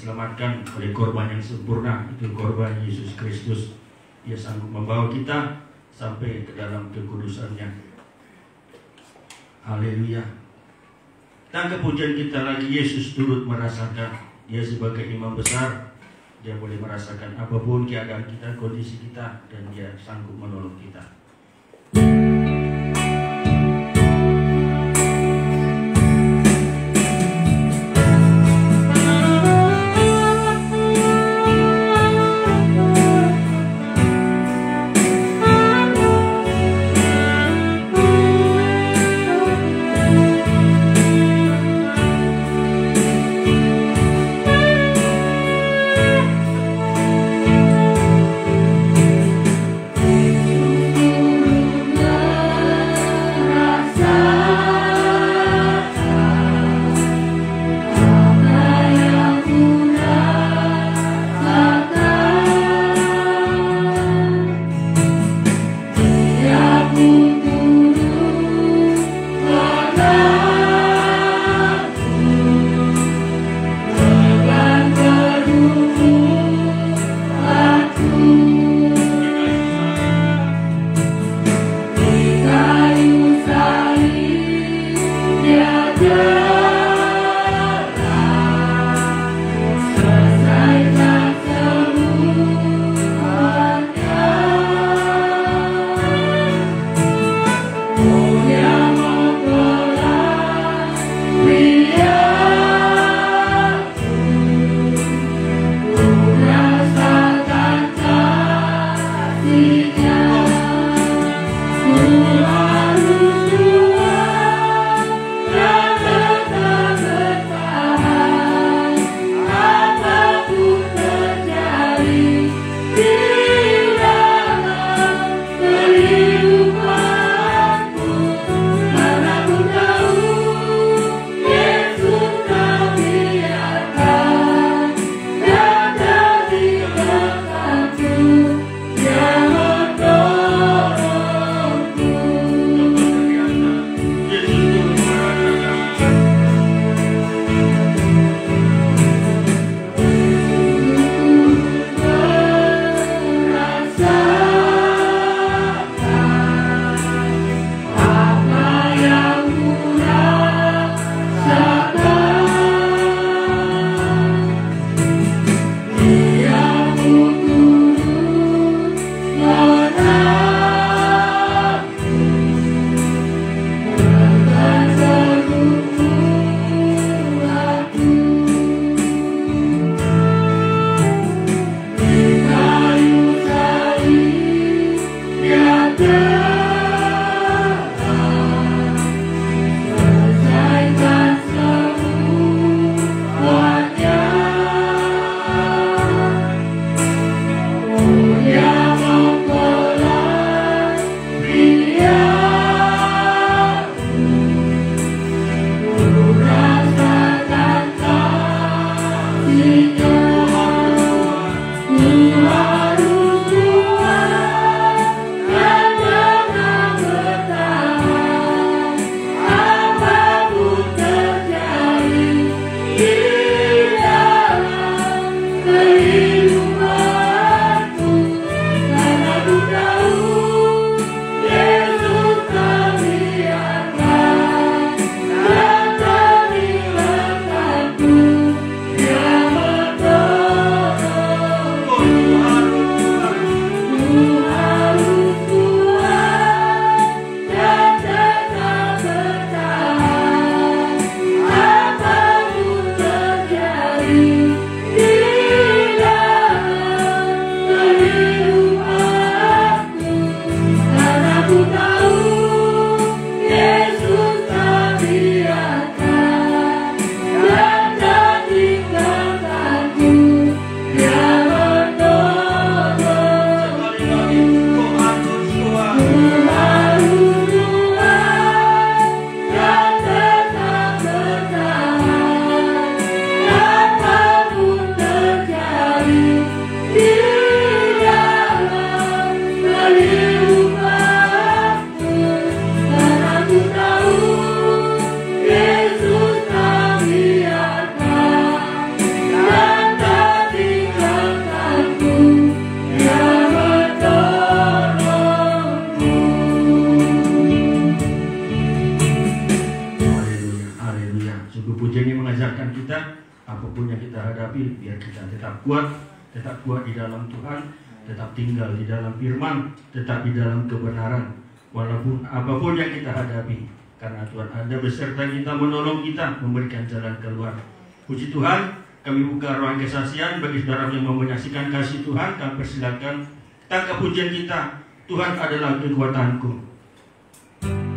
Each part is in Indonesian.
diselamatkan oleh korban yang sempurna, itu korban Yesus Kristus. Dia sanggup membawa kita sampai ke dalam kekudusannya. Haleluya. Dan kepujian kita lagi, Yesus turut merasakan. Dia sebagai imam besar, dia boleh merasakan apapun keadaan kita, kondisi kita, dan dia sanggup menolong kita. kita tetap kuat di dalam Tuhan, tetap tinggal di dalam firman, tetap di dalam kebenaran, walaupun apapun yang kita hadapi, karena Tuhan ada beserta kita, menolong kita, memberikan jalan keluar. Puji Tuhan, kami buka ruang kesaksian bagi saudara yang mau menyaksikan kasih Tuhan. Kami persilakan tangkap pujian kita, Tuhan adalah kekuatanku. Tuhan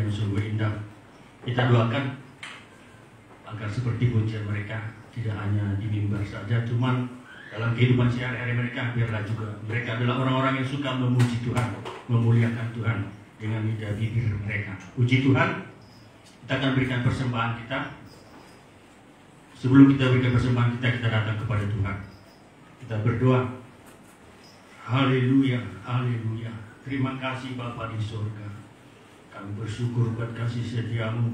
yang sungguh indah. Kita doakan agar seperti pujian mereka tidak hanya di mimbar saja, cuman dalam kehidupan sehari-hari mereka, biarlah juga mereka adalah orang-orang yang suka memuji Tuhan, memuliakan Tuhan dengan lidah bibir mereka. Puji Tuhan. Kita akan berikan persembahan kita. Sebelum kita berikan persembahan kita datang kepada Tuhan. Kita berdoa. Haleluya, haleluya. Terima kasih Bapa di surga. Kami bersyukur buat kasih setiamu.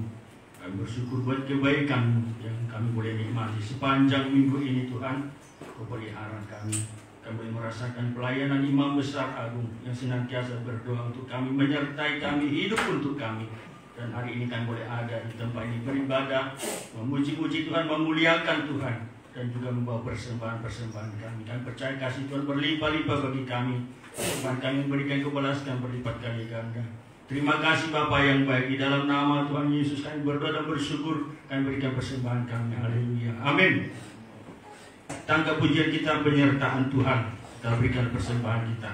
Kami bersyukur buat kebaikan yang kami boleh nikmati sepanjang minggu ini Tuhan. Kau pelihara kami. Kami boleh merasakan pelayanan Imam Besar Agung yang senantiasa berdoa untuk kami, menyertai kami, hidup untuk kami. Dan hari ini kami boleh ada di tempat ini beribadah, memuji-muji Tuhan, memuliakan Tuhan, dan juga membawa persembahan-persembahan kami. Kami percaya kasih Tuhan berlimpah-limpah bagi kami. Persembahan kami berikan kebalaskan berlipat kali ganda. Terima kasih Bapa yang baik, di dalam nama Tuhan Yesus kami berdoa dan bersyukur. Kami berikan persembahan kami. Haleluya. Amin. Tangga pujian kita penyertaan Tuhan. Kita berikan persembahan kita.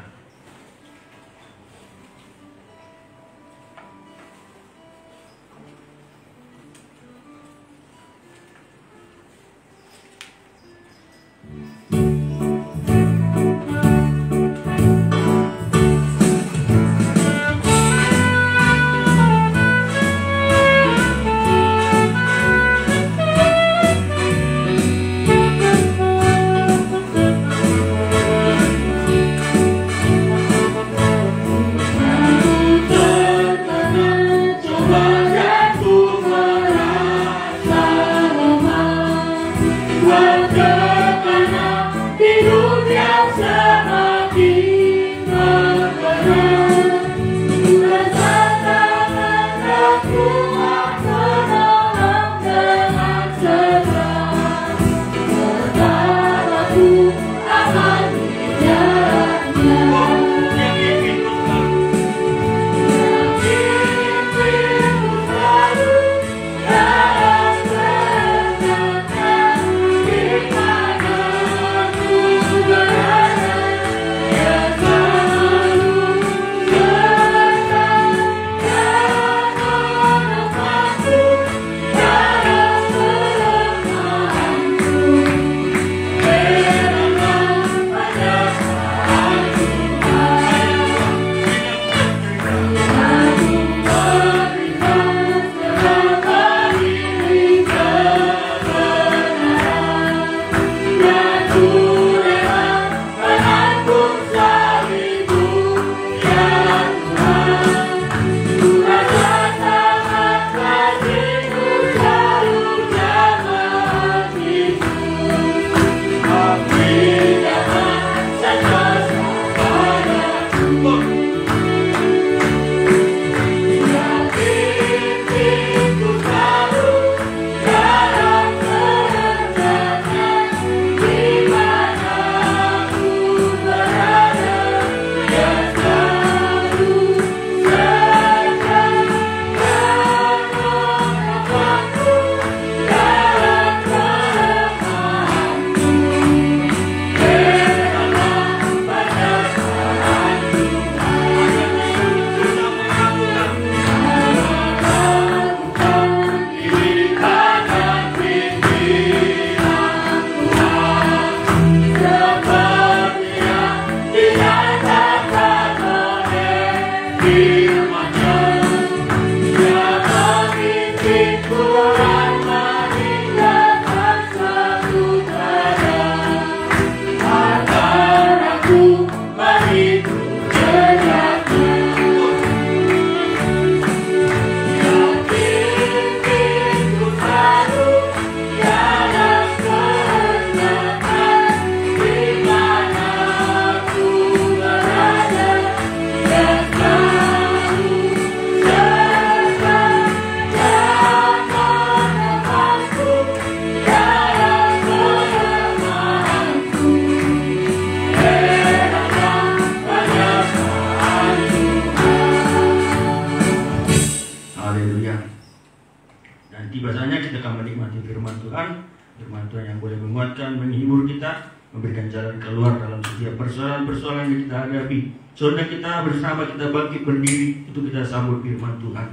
memberikan jalan keluar dalam setiap persoalan-persoalan yang kita hadapi. Saudara kita bersama kita bangkit berdiri untuk kita sambut firman Tuhan.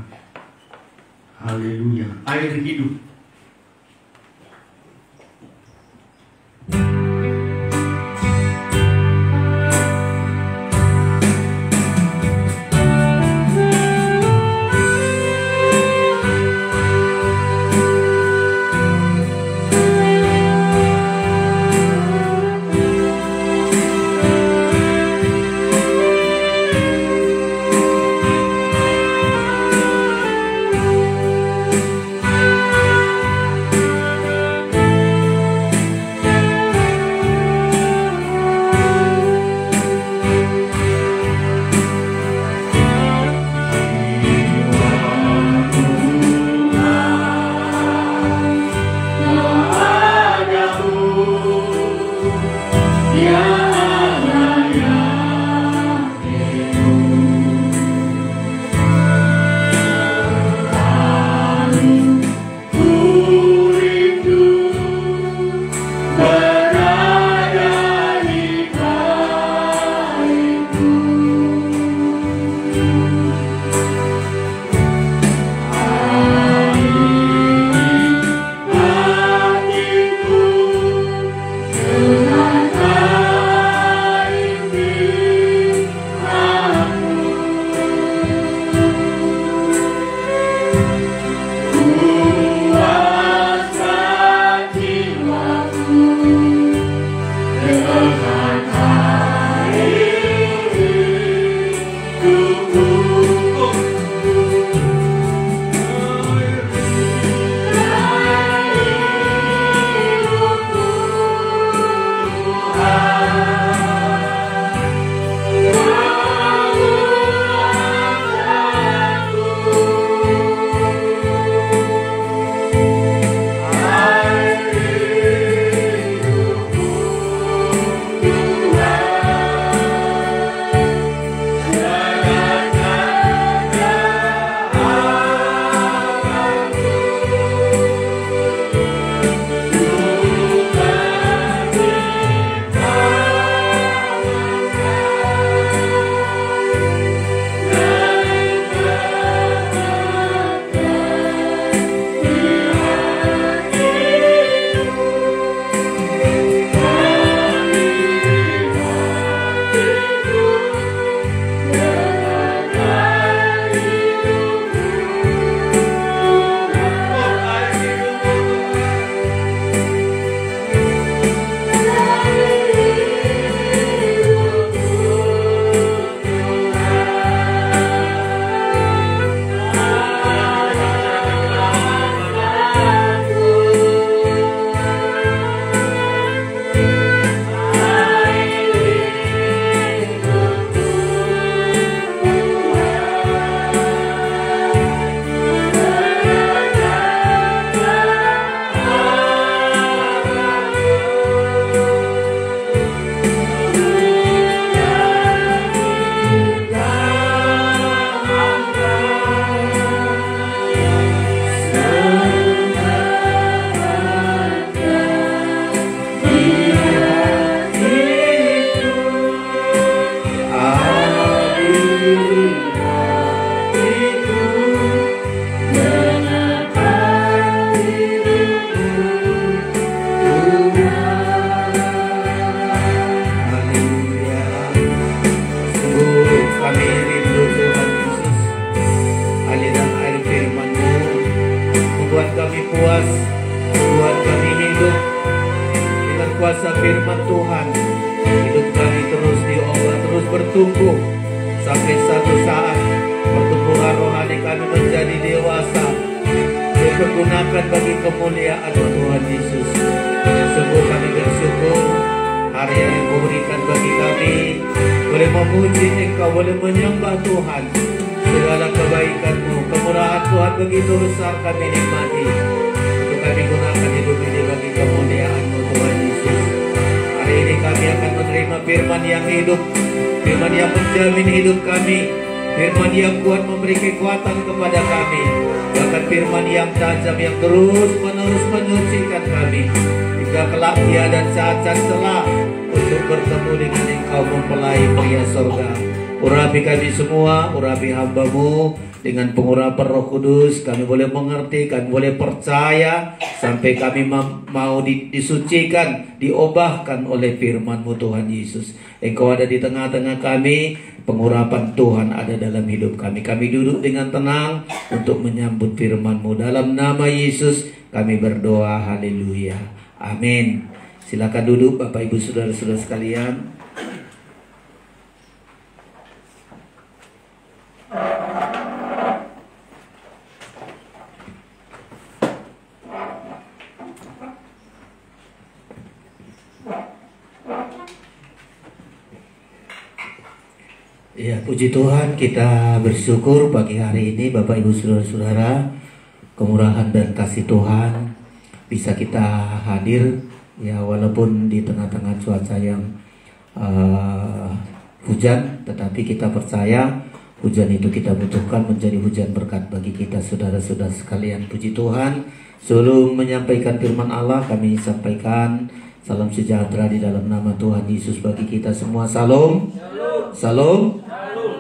Haleluya. Air hidup. kuasa firman Tuhan, hidup kami terus diolah, terus bertumbuh sampai satu saat pertumbuhan rohani kami menjadi dewasa, dipergunakan bagi kemuliaan Tuhan Yesus. Sungguh kami bersyukur hari yang Engkau berikan bagi kami, boleh memuji Engkau, boleh menyembah Tuhan. Segala kebaikan-Mu, kemurahan Tuhan begitu besar kami nikmati. Untuk kami gunakan hidup ini bagi kemuliaan-Mu Tuhan Yesus. Hari ini kami akan menerima firman yang hidup, firman yang menjamin hidup kami, firman yang kuat memberi kekuatan kepada kami, bahkan firman yang tajam yang terus-menerus menyucikan kami hingga kelak tiada cacat celah untuk bertemu dengan Engkau mempelai pria surga. Urapi kami semua, urapi hamba-Mu dengan pengurapan Roh Kudus. Kami boleh mengerti, kami boleh percaya sampai kami mau disucikan, diubahkan oleh firman-Mu Tuhan Yesus. Engkau ada di tengah-tengah kami, pengurapan Tuhan ada dalam hidup kami. Kami duduk dengan tenang untuk menyambut firman-Mu. Dalam nama Yesus kami berdoa, haleluya, amin. Silakan duduk Bapak Ibu Saudara-saudara sekalian. Ya, puji Tuhan, kita bersyukur pagi hari ini Bapak Ibu Saudara-saudara, kemurahan dan kasih Tuhan bisa kita hadir ya, walaupun di tengah-tengah cuaca yang hujan, tetapi kita percaya hujan itu kita butuhkan menjadi hujan berkat bagi kita saudara-saudara sekalian. Puji Tuhan, sebelum menyampaikan firman Allah, kami sampaikan salam sejahtera di dalam nama Tuhan Yesus bagi kita semua. Salam. Salam.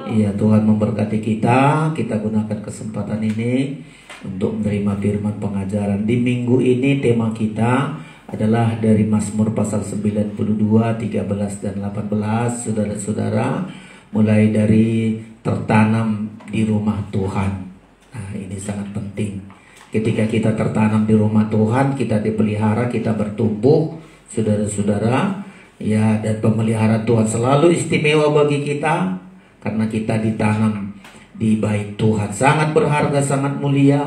Iya, Tuhan memberkati kita. Kita gunakan kesempatan ini untuk menerima firman pengajaran. Di minggu ini tema kita adalah dari Mazmur pasal 92, 13 dan 18. Saudara-saudara, mulai dari tertanam di rumah Tuhan. Nah, ini sangat penting. Ketika kita tertanam di rumah Tuhan, kita dipelihara, kita bertumbuh, saudara-saudara. Ya, dan pemeliharaan Tuhan selalu istimewa bagi kita karena kita ditanam di bait Tuhan. Sangat berharga, sangat mulia,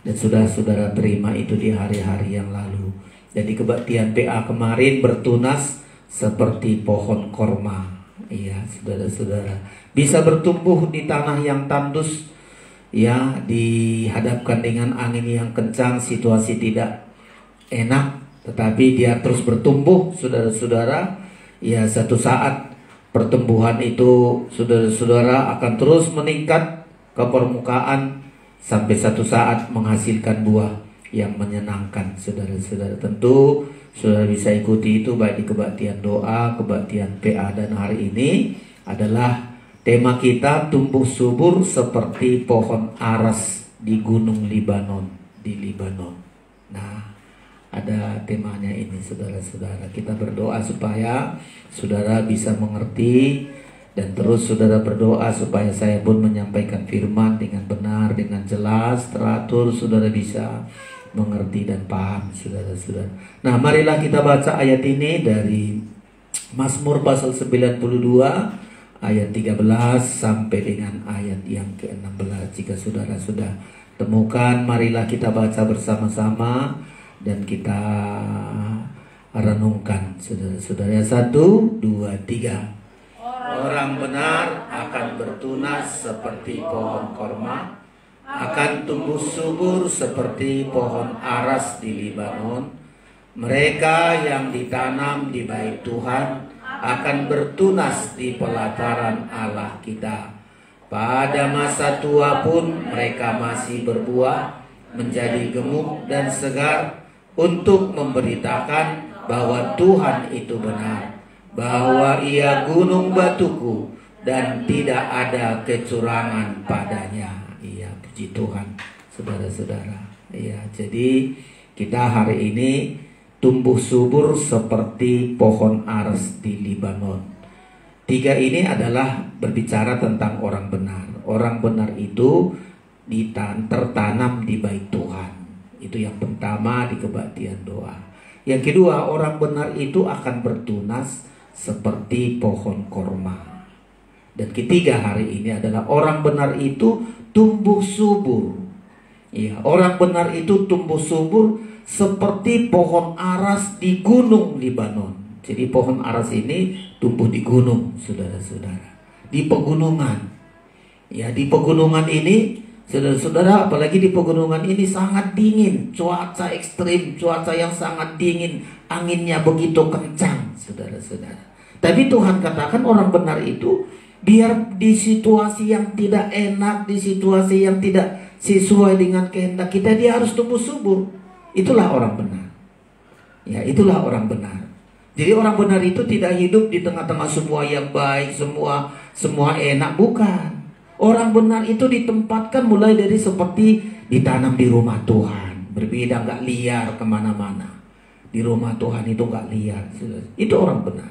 dan sudah saudara terima itu di hari-hari yang lalu. Jadi kebaktian PA kemarin bertunas seperti pohon korma. Iya, saudara-saudara, bisa bertumbuh di tanah yang tandus, ya, dihadapkan dengan angin yang kencang, situasi tidak enak, tetapi dia terus bertumbuh, saudara-saudara. Ya, satu saat pertumbuhan itu, saudara-saudara, akan terus meningkat ke permukaan sampai satu saat menghasilkan buah yang menyenangkan, saudara-saudara. Tentu saudara bisa ikuti itu baik di kebaktian doa, kebaktian PA, dan hari ini adalah tema kita tumbuh subur seperti pohon aras di gunung Libanon, di Libanon. Nah, ada temanya ini, saudara-saudara. Kita berdoa supaya saudara bisa mengerti, dan terus saudara berdoa supaya saya pun menyampaikan firman dengan benar, dengan jelas, teratur, saudara bisa mengerti dan paham, saudara-saudara. Nah, marilah kita baca ayat ini dari Mazmur pasal 92 ayat 13 sampai dengan ayat yang ke-16. Jika saudara sudah temukan, marilah kita baca bersama-sama dan kita renungkan, saudara-saudara. 1, 2, 3. Orang benar akan bertunas seperti pohon korma, akan tumbuh subur seperti pohon aras di Libanon. Mereka yang ditanam di bait Tuhan akan bertunas di pelataran Allah kita. Pada masa tua pun mereka masih berbuah, menjadi gemuk dan segar, untuk memberitakan bahwa Tuhan itu benar, bahwa Ia gunung batuku dan tidak ada kecurangan padanya. Iya, puji Tuhan, saudara-saudara. Iya, jadi kita hari ini tumbuh subur seperti pohon aras di Libanon. 3 ini adalah berbicara tentang orang benar. Orang benar itu tertanam di bait Tuhan. Itu yang pertama di kebaktian doa. Yang kedua, orang benar itu akan bertunas seperti pohon korma. Dan ketiga hari ini adalah orang benar itu tumbuh subur. Ya, orang benar itu tumbuh subur seperti pohon aras di gunung Libanon. Jadi pohon aras ini tumbuh di gunung, saudara-saudara, di pegunungan. Ya, di pegunungan ini, saudara-saudara, apalagi di pegunungan ini sangat dingin, cuaca ekstrim, cuaca yang sangat dingin, anginnya begitu kencang, saudara-saudara. Tapi Tuhan katakan orang benar itu, biar di situasi yang tidak enak, di situasi yang tidak sesuai dengan kehendak kita, dia harus tumbuh subur. Itulah orang benar. Ya, itulah orang benar. Jadi orang benar itu tidak hidup di tengah-tengah semua yang baik, semua enak, bukan. Orang benar itu ditempatkan mulai dari seperti ditanam di rumah Tuhan, berbeda, nggak liar kemana-mana. Di rumah Tuhan itu nggak liar, itu orang benar.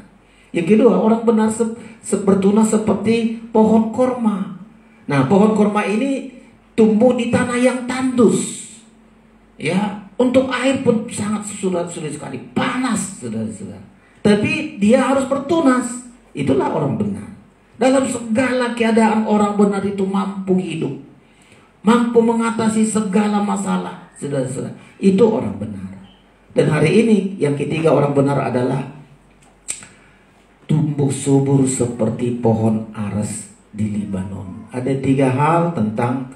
Yang kedua, orang benar bertunas seperti pohon korma. Nah, pohon korma ini tumbuh di tanah yang tandus. Ya, untuk air pun sangat sulit sekali, panas, saudara-saudara. Tapi dia harus bertunas. Itulah orang benar. Dalam segala keadaan orang benar itu mampu hidup, mampu mengatasi segala masalah, saudara-saudara. Itu orang benar. Dan hari ini yang ketiga, orang benar adalah tumbuh subur seperti pohon ares di Libanon. Ada 3 hal tentang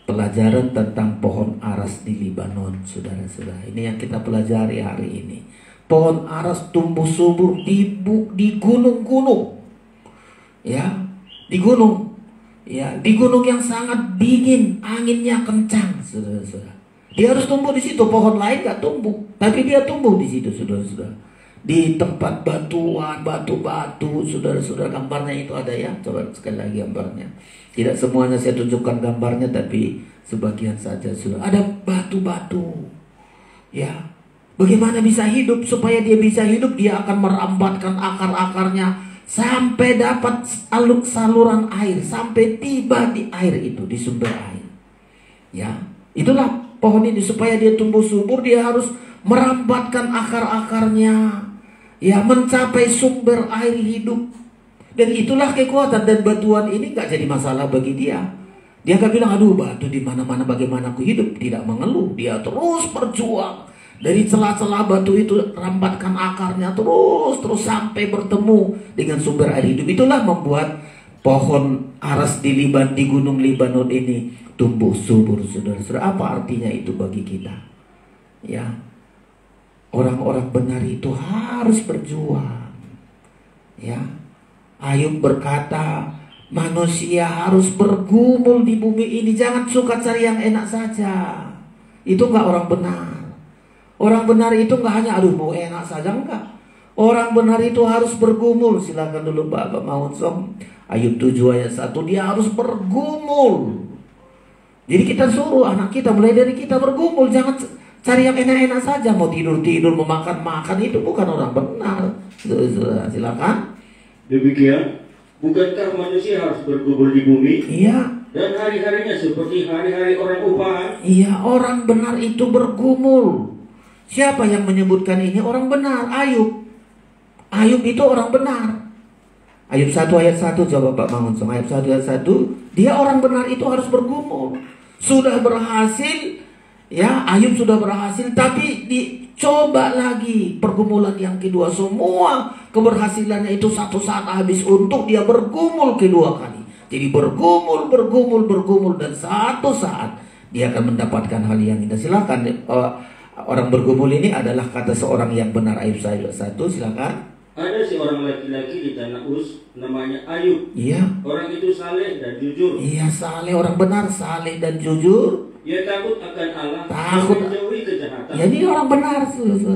pelajaran tentang pohon ares di Libanon, saudara-saudara. Ini yang kita pelajari hari ini. Pohon ares tumbuh subur di gunung-gunung. Ya, di gunung. Ya, di gunung yang sangat dingin, anginnya kencang, saudara-saudara. Dia harus tumbuh di situ. Pohon lain gak tumbuh, tapi dia tumbuh di situ, saudara-saudara. Di tempat batuan, batu-batu, saudara-saudara. Gambarnya itu ada ya. Coba sekali lagi gambarnya. Tidak semuanya saya tunjukkan gambarnya, tapi sebagian saja sudah. Ada batu-batu. Ya. Bagaimana bisa hidup? Supaya dia bisa hidup, dia akan merambatkan akar-akarnya sampai dapat saluran air, sampai tiba di air itu, di sumber air. Ya. Itulah pohon ini, supaya dia tumbuh subur, dia harus merambatkan akar-akarnya, ya, mencapai sumber air hidup. Dan itulah kekuatan. Dan batuan ini gak jadi masalah bagi dia. Dia gak bilang, aduh batu di mana-mana bagaimana aku hidup. Tidak mengeluh. Dia terus berjuang. Dari celah-celah batu itu rambatkan akarnya terus sampai bertemu dengan sumber air hidup. Itulah membuat pohon ares di gunung Libanon ini tumbuh subur, saudara-saudara. Apa artinya itu bagi kita? Ya, orang-orang benar itu harus berjuang. Ya, Ayub berkata, manusia harus bergumul di bumi ini. Jangan suka cari yang enak saja. Itu enggak orang benar. Orang benar itu enggak hanya aduh mau enak saja, enggak. Orang benar itu harus bergumul. Silakan dulu Bapak Mahonsong. Ayub 7 ayat 1, dia harus bergumul. Jadi kita suruh anak kita, mulai dari kita bergumul. Jangan cari yang enak-enak saja. Mau tidur-tidur, mau makan-makan, itu bukan orang benar. Silakan. Demikian, bukankah manusia harus bergumul di bumi? Iya. Dan hari-harinya seperti hari-hari orang upahan? Iya, orang benar itu bergumul. Siapa yang menyebutkan ini? Orang benar, Ayub. Ayub itu orang benar. Ayub 1 ayat 1, coba Pak Mangunsong. Ayub 1 ayat 1, dia orang benar itu harus bergumul. Sudah berhasil, ya, Ayub sudah berhasil, tapi dicoba lagi pergumulan yang kedua. Semua keberhasilannya itu satu saat habis untuk dia bergumul kedua kali. Jadi bergumul, dan satu saat dia akan mendapatkan hal yang indah. Silakan, orang bergumul ini adalah kata seorang yang benar. Ayub 1, silakan. Ada seorang laki-laki di tanah Uz, namanya Ayub. Iya. Orang itu saleh dan jujur. Iya, saleh, orang benar, saleh dan jujur. Dia takut akan Allah, Takut. menjauhi kejahatan. Ya, ini orang benar,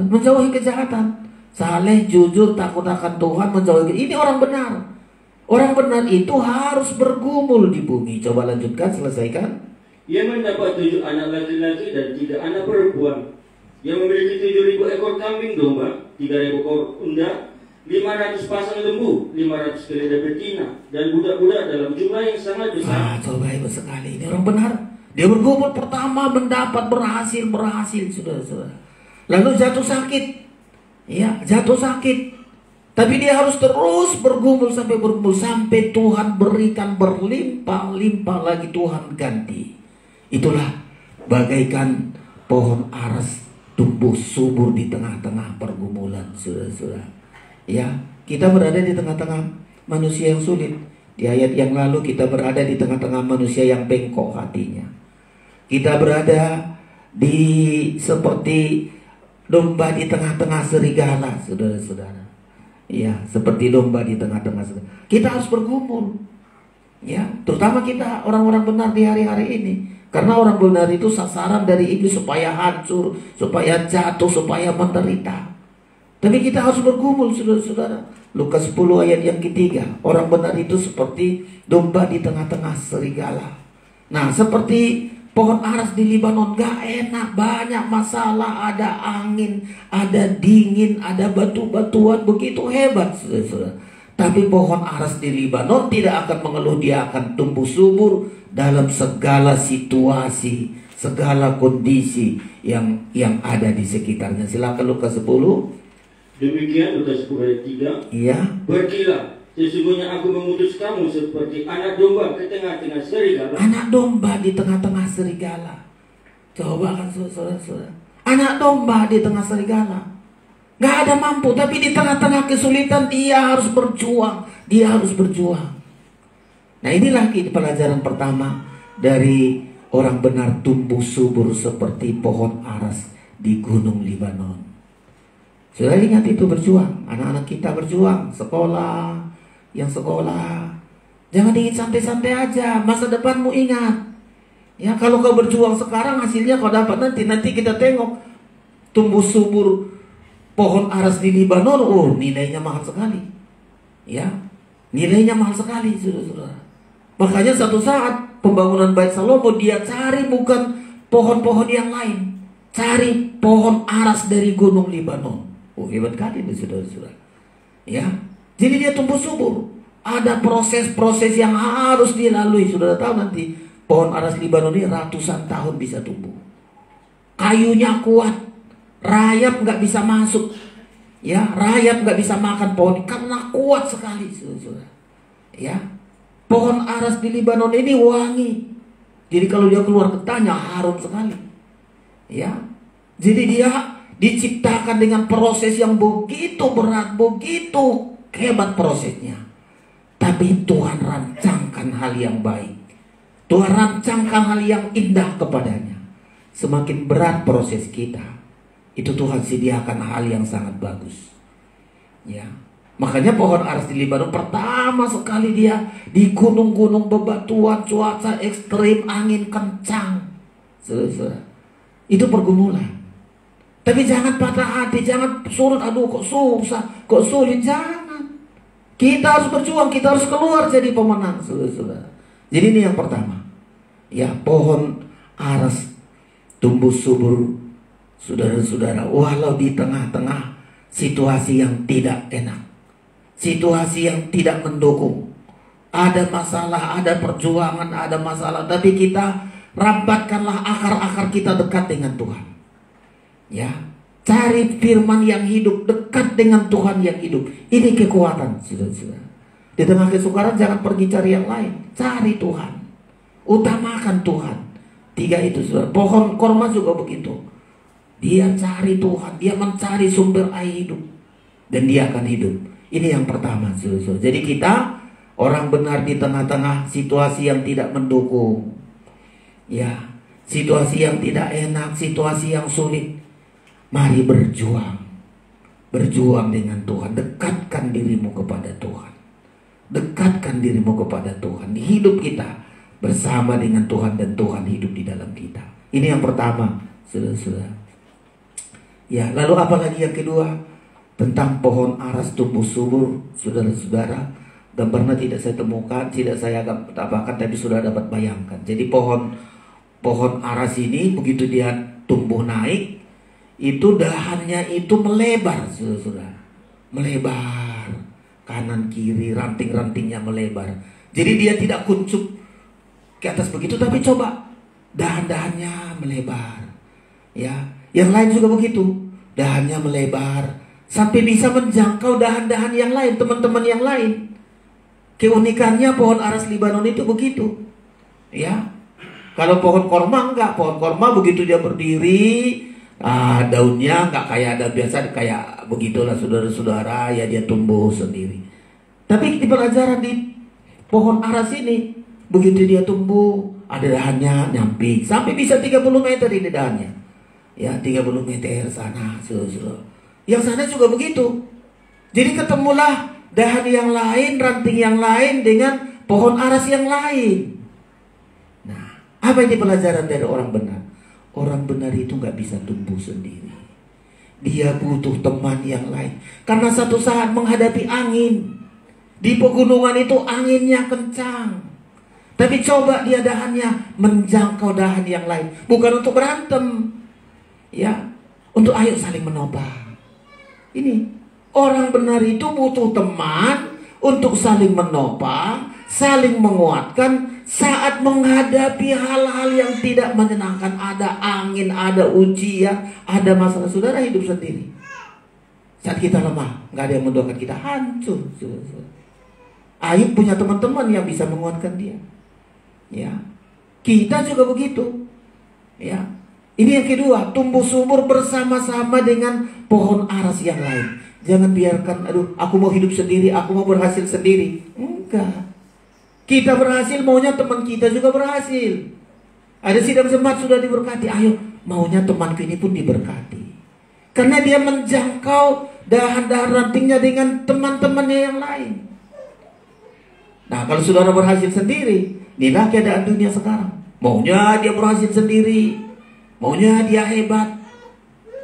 menjauhi kejahatan. Saleh, jujur, takut akan Tuhan, menjauhi. Ini orang benar. Orang benar itu harus bergumul di bumi. Coba lanjutkan, selesaikan. Ia mendapat 7 anak laki-laki dan 3 anak perempuan. Ia memiliki 7.000 ekor kambing domba, 3.000 ekor unta, 500 pasang lembu, 500 keledai betina, dan budak-budak dalam jumlah yang sangat besar. Coba hebat sekali. Ini orang benar. Dia bergumul pertama, mendapat berhasil, saudara-saudara. Lalu jatuh sakit. Ya, jatuh sakit. Tapi dia harus terus bergumul sampai Tuhan berikan berlimpah-limpah lagi, Tuhan ganti. Itulah bagaikan pohon ares tumbuh subur di tengah-tengah pergumulan, saudara-saudara. Ya, kita berada di tengah-tengah manusia yang sulit. Di ayat yang lalu kita berada di tengah-tengah manusia yang bengkok hatinya. Kita berada seperti domba di tengah-tengah serigala, saudara-saudara. Ya, seperti domba di tengah-tengah serigala. Kita harus bergumul. Ya, terutama kita orang-orang benar di hari-hari ini. Karena orang benar itu sasaran dari iblis supaya hancur, supaya jatuh, supaya menderita. Tapi kita harus bergumul, saudara-saudara. Lukas 10 ayat yang ketiga. Orang benar itu seperti domba di tengah-tengah serigala. Nah, seperti pohon aras di Libanon, gak enak, banyak masalah, ada angin, ada dingin, ada batu-batuan, begitu hebat, saudara-saudara. Tapi pohon aras di Libanon tidak akan mengeluh, dia akan tumbuh subur dalam segala situasi, segala kondisi yang ada di sekitarnya. Silakan Lukas 10. Demikian Lukas 10 ayat 3. Iya. Pergilah, sesungguhnya aku mengutus kamu seperti anak domba ke tengah-tengah serigala. Anak domba di tengah-tengah serigala. Coba kan saudara-saudara. Anak domba di tengah serigala. Gak ada mampu, tapi di tengah-tengah kesulitan dia harus berjuang. Dia harus berjuang. Nah, inilah pelajaran pertama dari orang benar tumbuh subur seperti pohon aras di gunung Libanon. Sudah ingat itu, berjuang. Anak-anak kita berjuang, sekolah, yang sekolah. Jangan ingin santai-santai aja, masa depanmu ingat. Ya, kalau kau berjuang sekarang, hasilnya kau dapat nanti kita tengok tumbuh subur pohon aras di Libanon. Oh, nilainya mahal sekali. Ya, nilainya mahal sekali, saudara-saudara. Makanya satu saat pembangunan Bait Salomo, dia cari bukan pohon-pohon yang lain, cari pohon aras dari gunung Libanon. Oh, hebat kali itu, saudara-saudara. Ya, jadi dia tumbuh subur. Ada proses-proses yang harus dilalui. Saudara tahu nanti pohon aras Libanon ini ratusan tahun bisa tumbuh. Kayunya kuat, rayap nggak bisa masuk. Ya, rayap nggak bisa makan pohon karena kuat sekali, saudara-saudara. Ya, pohon aras di Libanon ini wangi. Jadi kalau dia keluar getahnya harum sekali. Ya, jadi dia diciptakan dengan proses yang begitu berat, begitu hebat prosesnya. Tapi Tuhan rancangkan hal yang baik. Tuhan rancangkan hal yang indah kepadanya. Semakin berat proses kita, itu Tuhan sediakan hal yang sangat bagus. Ya, makanya pohon aras di Libanon pertama sekali dia di gunung-gunung bebatuan, cuaca ekstrim, angin kencang. Saudara-saudara, itu pergumulan. Tapi jangan patah hati, jangan surut, aduh kok susah, kok sulit, jangan. Kita harus berjuang, kita harus keluar jadi pemenang, saudara-saudara. Jadi ini yang pertama. Ya, pohon aras tumbuh subur, saudara-saudara, walau di tengah-tengah situasi yang tidak enak, situasi yang tidak mendukung. Ada masalah, ada perjuangan, ada masalah, tapi kita rambatkanlah akar-akar kita dekat dengan Tuhan. Ya, cari firman yang hidup, dekat dengan Tuhan yang hidup. Ini kekuatan, saudara-saudara. Di tengah kesukaran jangan pergi cari yang lain, cari Tuhan, utamakan Tuhan. 3 itu, saudara. Pohon korma juga begitu. Dia cari Tuhan, dia mencari sumber air hidup, dan dia akan hidup. Ini yang pertama, saudara-saudara. Jadi kita orang benar di tengah-tengah situasi yang tidak mendukung. Ya, situasi yang tidak enak, situasi yang sulit. Mari berjuang. Berjuang dengan Tuhan. Dekatkan dirimu kepada Tuhan. Dekatkan dirimu kepada Tuhan. Di hidup kita bersama dengan Tuhan, dan Tuhan hidup di dalam kita. Ini yang pertama, saudara-saudara. Ya, lalu apa lagi yang kedua? Tentang pohon aras tumbuh subur, saudara-saudara. Gambarnya tidak saya temukan, tidak saya tambahkan, tapi sudah dapat bayangkan. Jadi pohon aras ini begitu dia tumbuh naik, itu dahannya itu melebar, saudara-saudara. Melebar kanan kiri, ranting-rantingnya melebar. Jadi dia tidak kuncup ke atas begitu, tapi coba dahan-dahannya melebar. Ya, yang lain juga begitu, dahannya melebar sampai bisa menjangkau dahan-dahan yang lain, teman-teman yang lain. Keunikannya pohon aras Libanon itu begitu. Ya, kalau pohon korma enggak, pohon korma begitu dia berdiri, daunnya nggak kayak ada biasa kayak begitulah, saudara-saudara, ya dia tumbuh sendiri. Tapi di pelajaran di pohon aras ini, begitu dia tumbuh, ada dahannya nyamping sampai bisa 30 meter ini dahannya. Ya, 30 meter sana, saudara. Yang sana juga begitu. Jadi ketemulah dahan yang lain, ranting yang lain dengan pohon aras yang lain. Nah, apa ini pelajaran dari orang benar? Orang benar itu nggak bisa tumbuh sendiri. Dia butuh teman yang lain. Karena satu saat menghadapi angin. Di pegunungan itu anginnya kencang. Tapi coba dia dahannya menjangkau dahan yang lain. Bukan untuk berantem. Ya, untuk ayo saling menopang. Ini, orang benar itu butuh teman untuk saling menopang, saling menguatkan saat menghadapi hal-hal yang tidak menyenangkan. Ada angin, ada ujian, ada masalah. Saudara hidup sendiri. Saat kita lemah, nggak ada yang mendoakan kita, hancur. Ayub punya teman-teman yang bisa menguatkan dia. Ya, kita juga begitu. Ya, ini yang kedua, tumbuh subur bersama-sama dengan pohon aras yang lain. Jangan biarkan, aduh, aku mau hidup sendiri, aku mau berhasil sendiri. Enggak. Kita berhasil, maunya teman kita juga berhasil. Ada sidang jemaat sudah diberkati, ayo, maunya temanku ini pun diberkati. Karena dia menjangkau dahan-dahan rantingnya dengan teman-temannya yang lain. Nah, kalau saudara berhasil sendiri, inilah keadaan dunia sekarang. Maunya dia berhasil sendiri, maunya dia hebat.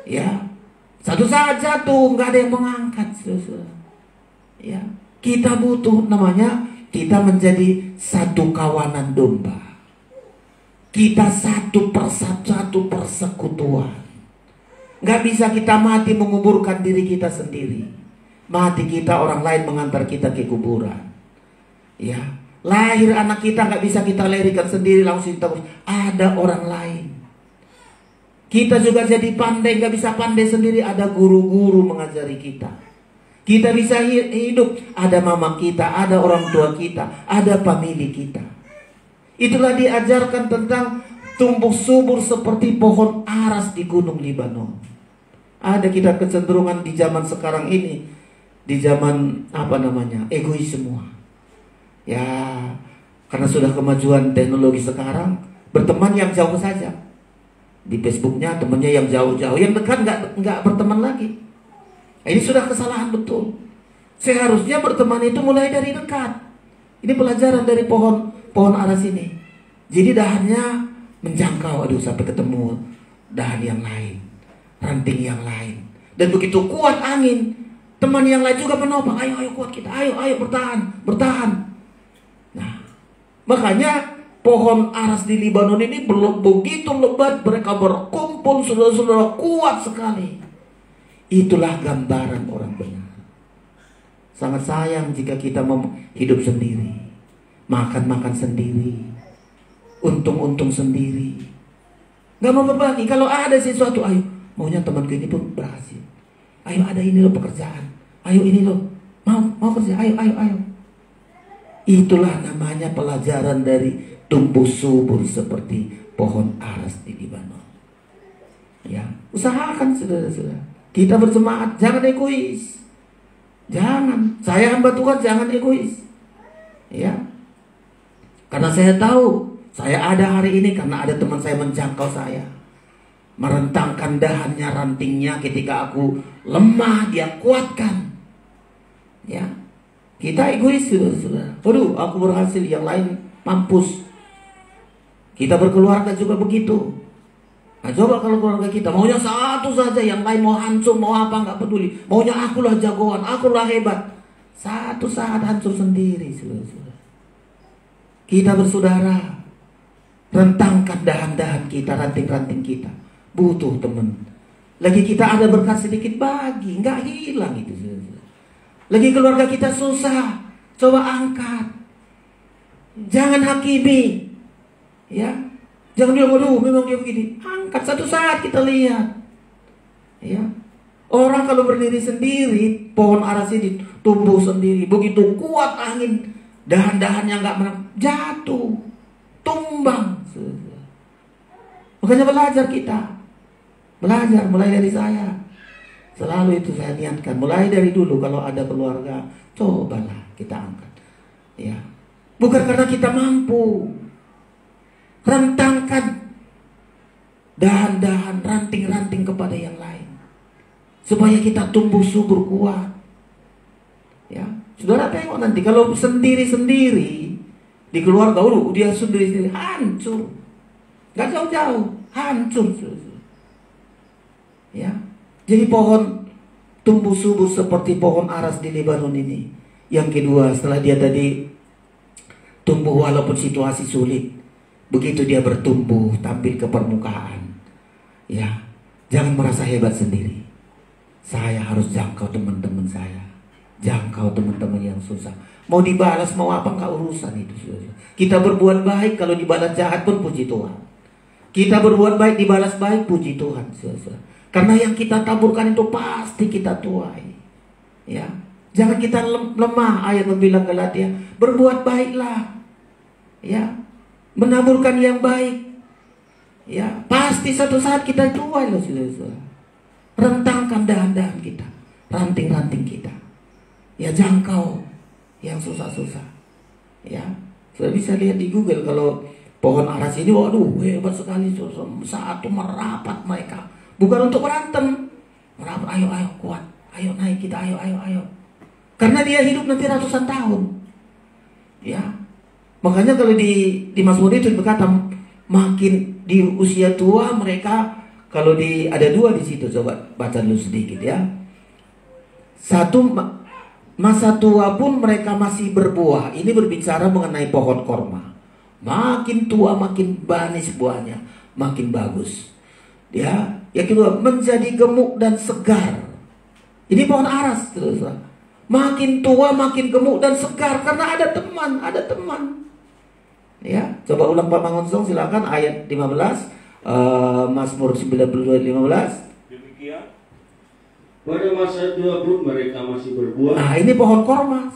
Ya, satu saat jatuh, nggak ada yang mengangkat. Ya, kita butuh namanya, kita menjadi satu kawanan domba. Kita satu persekutuan. Nggak bisa kita mati menguburkan diri kita sendiri. Mati kita, orang lain mengantar kita ke kuburan. Ya, lahir anak kita nggak bisa kita lahirkan sendiri langsung kita, ada orang lain. Kita juga jadi pandai, nggak bisa pandai sendiri, ada guru-guru mengajari kita. Kita bisa hidup, ada mama kita, ada orang tua kita, ada famili kita. Itulah diajarkan tentang tumbuh subur seperti pohon aras di gunung Libanon. Ada kita kecenderungan di zaman sekarang ini, di zaman egois semua. Ya, karena sudah kemajuan teknologi sekarang, berteman yang jauh saja. Di Facebooknya temannya yang jauh-jauh, yang dekat nggak berteman lagi. Ini sudah kesalahan betul. Seharusnya berteman itu mulai dari dekat. Ini pelajaran dari pohon aras ini. Jadi dahannya menjangkau, sampai ketemu dahan yang lain, ranting yang lain. Dan begitu kuat angin, teman yang lain juga menopang. Ayo kuat kita, ayo bertahan. Nah, makanya pohon aras di Libanon ini belum begitu lebat, mereka berkumpul, saudara-saudara, kuat sekali. Itulah gambaran orang benar. Sangat sayang jika kita mau hidup sendiri, makan sendiri, untung sendiri, nggak mau berbagi. Kalau ada sesuatu, ayo, maunya temanku ini pun berhasil. Ayo, ada ini loh pekerjaan. Ayo ini loh, mau kerja. Ayo. Itulah namanya pelajaran dari tumbuh subur seperti pohon aras di Libanon. Ya, usahakan saudara-saudara. Kita bersemangat, jangan egois. Jangan, saya hamba Tuhan, jangan egois. Ya, karena saya tahu saya ada hari ini karena ada teman saya menjangkau saya, merentangkan dahannya, rantingnya. Ketika aku lemah, dia kuatkan. Ya, kita egois, saudara-saudara. Waduh, aku berhasil, yang lain mampus. Kita berkeluarga juga begitu. Nah, coba kalau keluarga kita maunya satu saja, yang lain mau hancur, mau apa, nggak peduli. Maunya akulah jagoan, akulah hebat. Satu saat hancur sendiri, saudara-saudara. Kita bersaudara, rentangkan dahan-dahan kita, ranting-ranting kita. Butuh teman. Lagi kita ada berkat sedikit, bagi, nggak hilang itu, saudara-saudara. Lagi keluarga kita susah, coba angkat. Jangan hakimi. Ya, jangan bilang, waduh, memang dia begini. Angkat, satu saat kita lihat. Ya, orang kalau berdiri sendiri, pohon aras ini tumbuh sendiri. Begitu kuat angin, dahan-dahannya nggak jatuh, tumbang. Makanya belajar kita, belajar mulai dari saya. Selalu itu saya niatkan, mulai dari dulu kalau ada keluarga, cobalah kita angkat. Ya, bukan karena kita mampu. Rentangkan dahan-dahan, ranting-ranting kepada yang lain, supaya kita tumbuh subur kuat. Ya, saudara tengok nanti kalau sendiri-sendiri di keluarga, dia sendiri-sendiri hancur, nggak jauh-jauh, hancur. Ya, Jadi pohon tumbuh subur seperti pohon aras di Lebanon ini. Yang kedua, setelah dia tadi tumbuh walaupun situasi sulit, begitu dia bertumbuh tampil ke permukaan. Ya, jangan merasa hebat sendiri. Saya harus jangkau teman-teman saya, jangkau teman-teman yang susah. Mau dibalas mau apa nggak urusan itu. Kita berbuat baik, kalau dibalas jahat pun puji Tuhan. Kita berbuat baik dibalas baik, puji Tuhan. Karena yang kita taburkan itu pasti kita tuai. Ya, jangan kita lemah. Ayat membilang Galatia, berbuat baiklah. Ya, menaburkan yang baik. Ya, pasti satu saat kita tuai loh, saudara. Rentangkan dahan-dahan kita, ranting-ranting kita. Ya, jangkau yang susah-susah. Ya, sudah bisa lihat di Google kalau pohon aras ini, waduh hebat sekali, saat itu merapat mereka. Bukan untuk berantem, merapat, ayo kuat, ayo naik kita, ayo. Karena dia hidup nanti ratusan tahun. Ya, makanya kalau di Mazmur itu berkata, makin di usia tua mereka, kalau ada dua di situ, coba baca dulu sedikit ya. Satu, masa tua pun mereka masih berbuah. Ini berbicara mengenai pohon korma. Makin tua makin manis buahnya, makin bagus. Ya, yang kedua, menjadi gemuk dan segar. Ini pohon aras, terus. Makin tua makin gemuk dan segar karena ada teman. Ya, coba ulang Pak Mangonsong silakan ayat 15, Mazmur 92:15. Demikian pada masa tua pun mereka masih berbuah. Nah, ini pohon korma.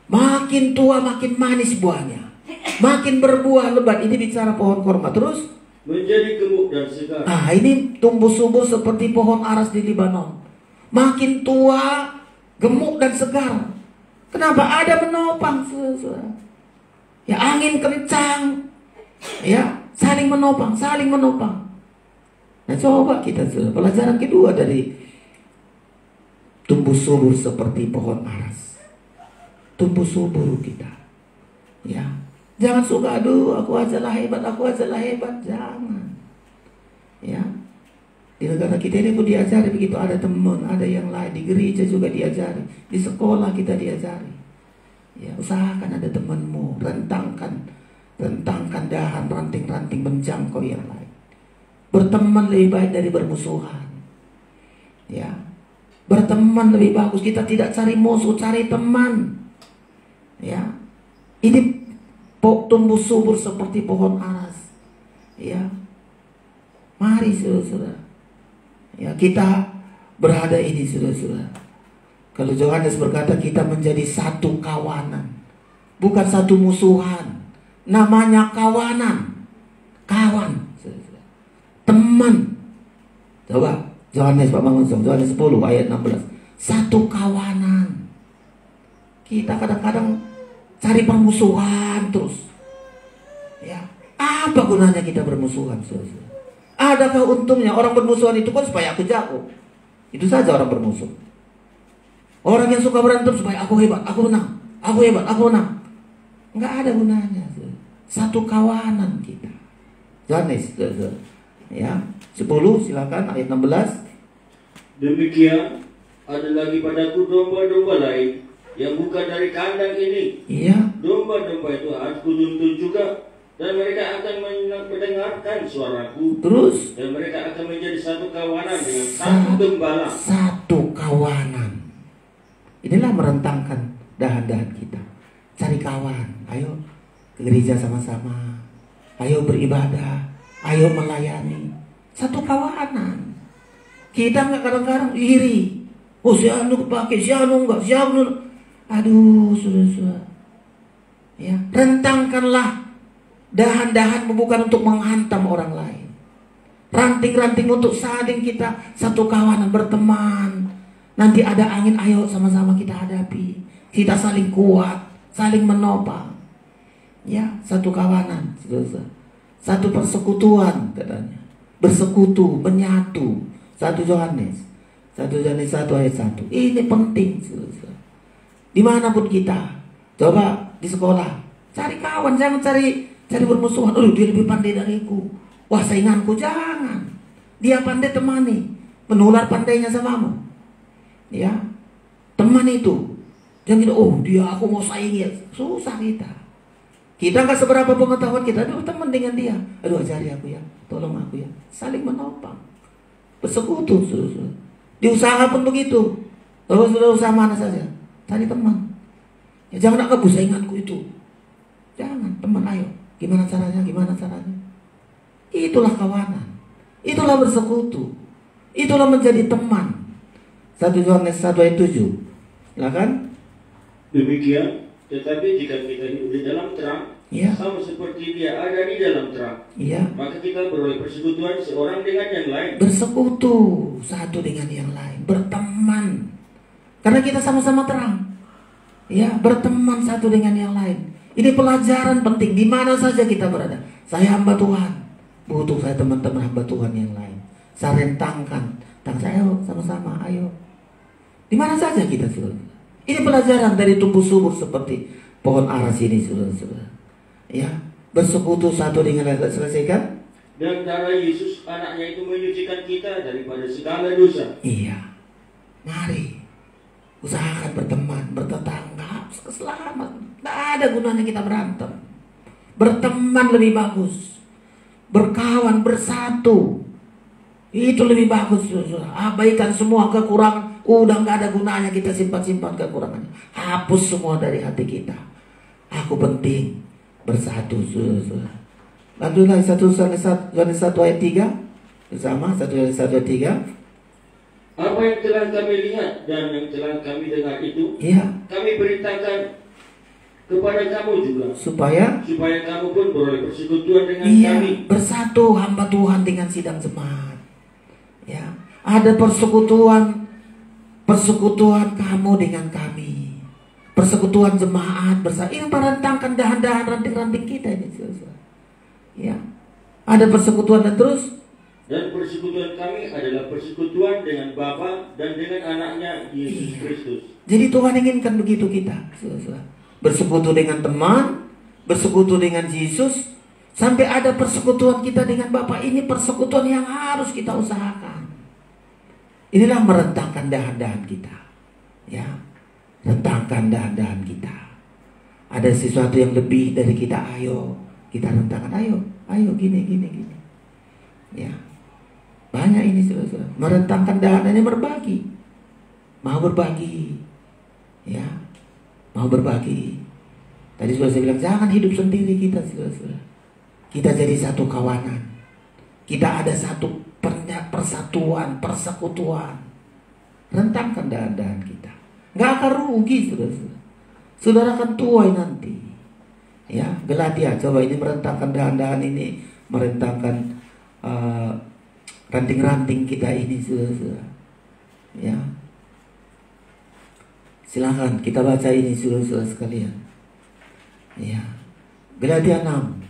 Makin tua makin manis buahnya, makin berbuah lebat. Ini bicara pohon korma. Terus menjadi gemuk dan segar. Nah, ini tumbuh subur seperti pohon aras di Lebanon. Makin tua, gemuk dan segar. Kenapa? Ada menopang, saudara. Ya, angin kencang. Ya, saling menopang. Nah, coba kita pelajaran kedua dari tumbuh subur seperti pohon aras. Tumbuh subur kita. Ya. Jangan suka, aduh aku ajalah hebat. Jangan. Ya. Di negara kita ini pun diajari begitu, ada teman, ada yang lain. Di gereja juga diajari. Di sekolah kita diajari. Ya, usahakan ada temanmu. Rentangkan dahan, ranting-ranting menjangkau yang lain. Berteman lebih baik dari bermusuhan. Ya. Berteman lebih bagus. Kita tidak cari musuh, cari teman. Ya. Ini tumbuh subur seperti pohon aras. Ya, mari saudara-saudara. Ya, kita berada ini saudara-saudara. Kalau Yohanes berkata kita menjadi satu kawanan, bukan satu musuhan. Namanya kawanan, kawan, saudara-saudara. Teman. Coba Yohanes Pak Mangonsong, Yohanes 10 ayat 16. Satu kawanan. Kita kadang-kadang cari permusuhan terus. Ya, apa gunanya kita bermusuhan, saudara? Adakah untungnya? Orang bermusuhan itu kan supaya aku jago. Itu saja orang bermusuh. Orang yang suka berantem supaya aku hebat, aku menang. Aku hebat, aku menang. Enggak ada gunanya, saudara. Satu kawanan kita. Yohanes, saudara. Ya, 10 silakan ayat 16. Demikian ada lagi padaku domba-domba lain yang bukan dari kandang ini. Iya. Domba-domba itu harus kutuntun juga, dan mereka akan mendengarkan suaraku. Terus? Dan mereka akan menjadi satu kawanan dengan satu gembala. Satu kawanan. Inilah merentangkan dahan-dahan kita. Cari kawan. Ayo ke gereja sama-sama. Ayo beribadah. Ayo melayani. Satu kawanan. Kita nggak kadang-kadang iri. Oh, si anu pakai, si anu enggak, si anu. Aduh, saudara-saudara. Ya, rentangkanlah dahan-dahan bukan untuk menghantam orang lain. Ranting-ranting untuk saling kita satu kawanan berteman. Nanti ada angin, ayo sama-sama kita hadapi. Kita saling kuat, saling menopang. Ya, satu kawanan, saudara. Satu persekutuan katanya. Bersekutu, menyatu. 1 Yohanes 1 ayat 1. Ini penting, saudara. Dimanapun kita, coba di sekolah, cari kawan, jangan cari bermusuhan. Oh, dia lebih pandai dariku. Wah, sainganku, jangan. Dia pandai temani. menular pandainya samamu. Ya, teman itu. Jangan kita, oh dia aku mau saingi. Susah kita. Kita nggak seberapa pengetahuan kita. Aduh teman dengan dia. Aduh ajari aku ya. Tolong aku ya. Saling menopang. Bersekutu. Di usaha pun begitu. Kalau sudah usaha mana saja. Cari teman. Ya jangan aku sainganku itu. Jangan. Teman ayo. Gimana caranya? Itulah kawanan. Itulah bersekutu. Itulah menjadi teman. 1 Yohanes 1 ayat 7. Silakan. Demikian, tetapi jika kita hidup di dalam terang, Ya. sama seperti dia ada di dalam terang, Iya. maka kita beroleh persekutuan seorang dengan yang lain. Bersekutu satu dengan yang lain, berteman. Karena kita sama-sama terang. Ya, berteman satu dengan yang lain. Ini pelajaran penting di mana saja kita berada. Saya hamba Tuhan, butuh saya teman-teman hamba Tuhan yang lain. Saya rentangkan, saya ayo sama-sama, ayo. Di mana saja kita sudah. Ini pelajaran dari tumbuh subur seperti pohon aras ini, saudara-saudara. Ya, bersekutu satu dengan lain. Selesaikan. Dan darah Yesus anaknya itu menyucikan kita daripada segala dosa. Iya. Mari usahakan berteman, bertetangga, selamat. Tidak ada gunanya kita berantem. Berteman lebih bagus. Berkawan, bersatu. Itu lebih bagus. Abaikan semua kekurangan. Udah nggak ada gunanya kita simpan-simpan kekurangannya. Hapus semua dari hati kita. Aku penting bersatu. Lanjutlah 1 Yohanes 1 ayat 3. Bersama 1 Yohanes 1 ayat 3. Apa yang telah kami lihat dan yang telah kami dengar itu, Iya. kami beritakan kepada kamu juga, Supaya kamu pun beroleh persekutuan dengan iya, kami. bersatu hamba Tuhan dengan sidang jemaat. Ya, ada persekutuan kamu dengan kami. Persekutuan jemaat bersama. Ini merentangkan dahan-dahan ranting-ranting kita ini. Ya. Ada persekutuan dan terus. Dan persekutuan kami adalah persekutuan dengan Bapa dan dengan anaknya Yesus Kristus. Jadi Tuhan inginkan begitu kita. Bersekutu dengan teman, bersekutu dengan Yesus, sampai ada persekutuan kita dengan Bapa. Ini persekutuan yang harus kita usahakan. Inilah merentangkan dahan-dahan kita. Ya, rentangkan dahan-dahan kita. Ada sesuatu yang lebih dari kita, ayo kita rentangkan, ayo gini. Ya, banyak ini saudara. Merentangkan dahan-dahannya berbagi. Mau berbagi. Ya, mau berbagi. Tadi sudah saya bilang jangan hidup sendiri kita, saudara. Kita jadi satu kawanan. Kita ada satu persatuan, persekutuan. Rentangkan dahan-dahan kita. Nggak akan rugi, saudara. Saudara akan tuai nanti. Ya, Galatia, coba ini merentangkan dahan-dahan ini, merentangkan ranting-ranting kita ini, saudara. Ya. Silakan kita baca ini, saudara sekalian. Ya. Galatia 6.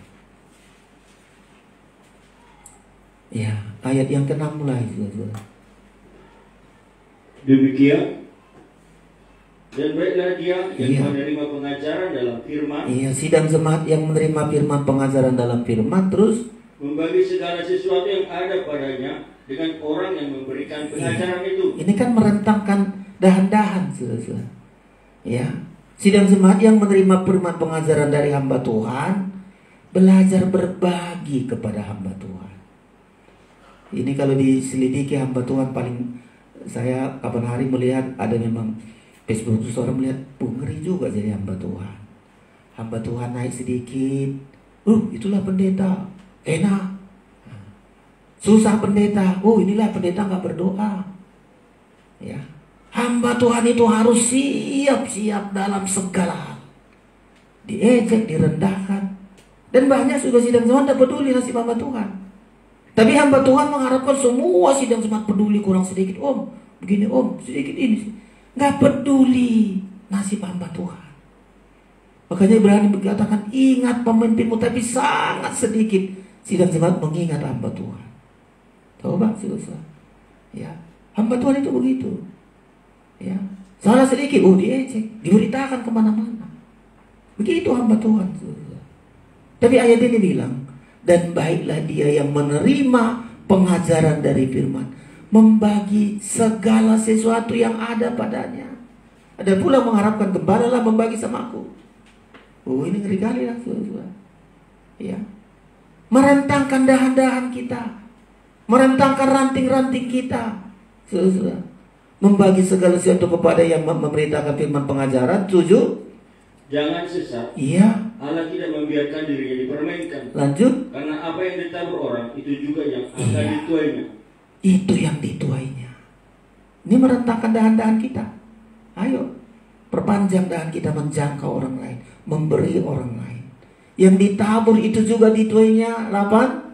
Ya, ayat yang ke-6 mulai, saudara. Demikian, dan baiklah dia yang Iya. menerima pengajaran dalam firman, Iya, sidang jemaat yang menerima firman, pengajaran dalam firman, terus membagi segala sesuatu yang ada padanya dengan orang yang memberikan pengajaran itu. ini kan merentangkan dahan-dahan, saudara. Ya, sidang jemaat yang menerima firman pengajaran dari hamba Tuhan, belajar berbagi kepada hamba Tuhan. Ini kalau diselidiki hamba Tuhan paling, saya kapan hari melihat ada memang Facebook itu seorang melihat, ngeri juga jadi hamba Tuhan. Hamba Tuhan naik sedikit, itulah pendeta, enak. Susah pendeta, inilah pendeta nggak berdoa. Ya, hamba Tuhan itu harus siap-siap dalam segala hal. Diejek, direndahkan. Dan banyak juga sidang jemaat tidak peduli nasib hamba Tuhan. Tapi hamba Tuhan mengharapkan semua sidang jemaat peduli, kurang sedikit, begini sedikit ini. Nggak peduli nasib hamba Tuhan. Makanya berani berkatakan, ingat pemimpinmu, tapi sangat sedikit sidang jemaat mengingat hamba Tuhan. Coba susah. Ya, hamba Tuhan itu begitu. Ya, salah sedikit, diejek, diberitakan kemana-mana. Begitu hamba Tuhan. Susah. Tapi ayat ini bilang, dan baiklah dia yang menerima pengajaran dari firman, membagi segala sesuatu yang ada padanya. Ada pula mengharapkan gembalalah membagi sama aku. Oh, ini ngeri kali lah, saudara. Ya. Merentangkan dahan-dahan kita, merentangkan ranting-ranting kita, saudara. Membagi segala sesuatu kepada yang memberitakan firman pengajaran. 7. Jangan sesat. Iya. Allah tidak membiarkan dirinya dipermainkan. Lanjut. Karena apa yang ditabur orang itu juga yang akan dituainya. Itu yang dituainya. Ini merentangkan dahan-dahan kita. Ayo, perpanjang dahan kita menjangkau orang lain, memberi orang lain. Yang ditabur itu juga dituainya. 8.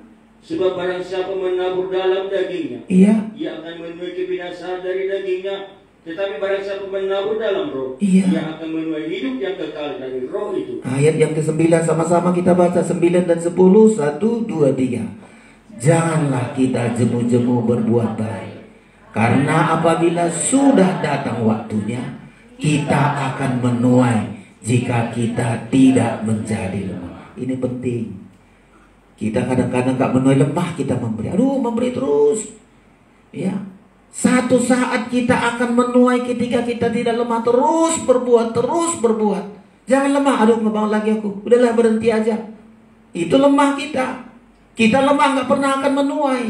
Sebab barang siapa menabur dalam dagingnya, Iya. ia akan menuai kebinasaan dari dagingnya. Tetapi barang siapa menabur dalam roh, Iya. ia akan menuai hidup yang kekal dari roh itu. Ayat yang ke-9 sama-sama kita baca 9 dan 10. 1, 2, 3. Janganlah kita jemu-jemu berbuat baik, karena apabila sudah datang waktunya, kita akan menuai jika kita tidak menjadi lemah. Ini penting. Kita kadang-kadang gak menuai lemah, kita memberi. Aduh, memberi terus. Ya. Satu saat kita akan menuai ketika kita tidak lemah. Terus berbuat, terus berbuat. Jangan lemah. Aduh, ngebangun lagi aku. Udahlah, berhenti aja. Itu lemah kita. Kita lemah gak pernah akan menuai.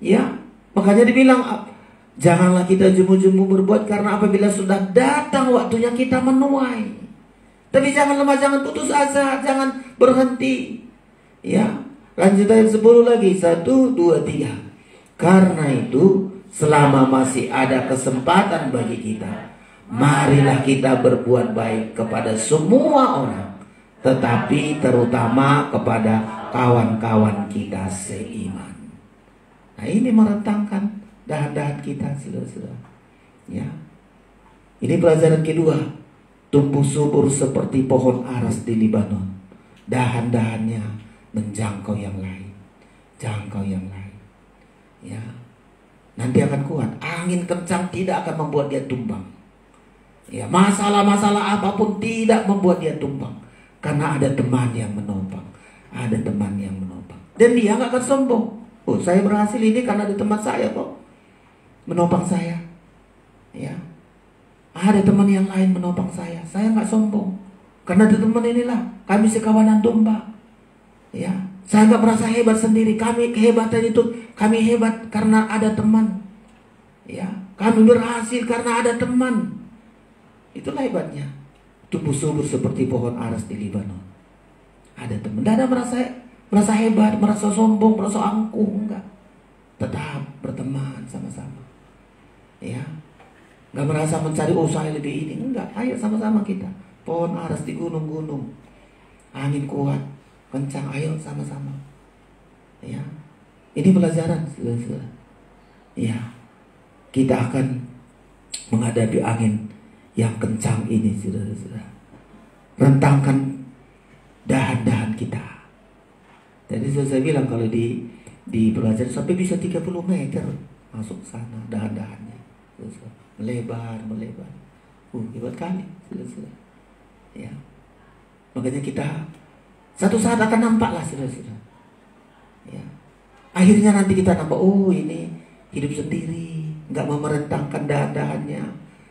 Ya. Makanya dibilang, janganlah kita jemu-jemu berbuat, karena apabila sudah datang waktunya kita menuai. Tapi jangan lemah, jangan putus asa, jangan berhenti. Ya, lanjut ayat 10 lagi. 1, 2, 3. Karena itu, selama masih ada kesempatan bagi kita, marilah kita berbuat baik kepada semua orang, tetapi terutama kepada kawan-kawan kita seiman. Nah, ini merentangkan dahan-dahan kita, saudara-saudara. Ya, ini pelajaran kedua. Tumbuh subur seperti pohon aras di Libanon. Dahan-dahannya menjangkau yang lain, jangkau yang lain. Ya, nanti akan kuat. Angin kencang tidak akan membuat dia tumbang. Ya, masalah-masalah apapun tidak membuat dia tumbang, karena ada teman yang menopang, ada teman yang menopang. Dan dia nggak akan sombong. Oh, saya berhasil ini karena ada teman saya kok menopang saya. Ya, ada teman yang lain menopang saya. Saya nggak sombong, karena ada teman inilah kami sekawanan domba. Ya, saya nggak merasa hebat sendiri. Kami kehebatan itu kami hebat karena ada teman. Ya, kami berhasil karena ada teman. Itulah hebatnya. Tumbuh subur seperti pohon aras di Libanon. Ada teman. Tidak ada merasa hebat, merasa sombong, merasa angkuh, enggak. Tetap berteman sama-sama. Ya, nggak merasa mencari saya lebih ini, enggak. Ayo sama-sama kita. Pohon aras di gunung-gunung. Angin kuat, kencang, ayo sama-sama. Ya, ini pelajaran, saudara-saudara. Ya, kita akan menghadapi angin yang kencang ini, saudara-saudara. Rentangkan dahan-dahan kita. Tadi saya bilang kalau di pelajaran sampai bisa 30 meter masuk sana dahan-dahannya, saudara-saudara. Melebar. Hebat kali, saudara-saudara. Ya, makanya kita satu saat akan nampak lah, saudara-saudara. Ya. Akhirnya nanti kita nampak, oh ini hidup sendiri, nggak mau merentangkan dahan-dahannya.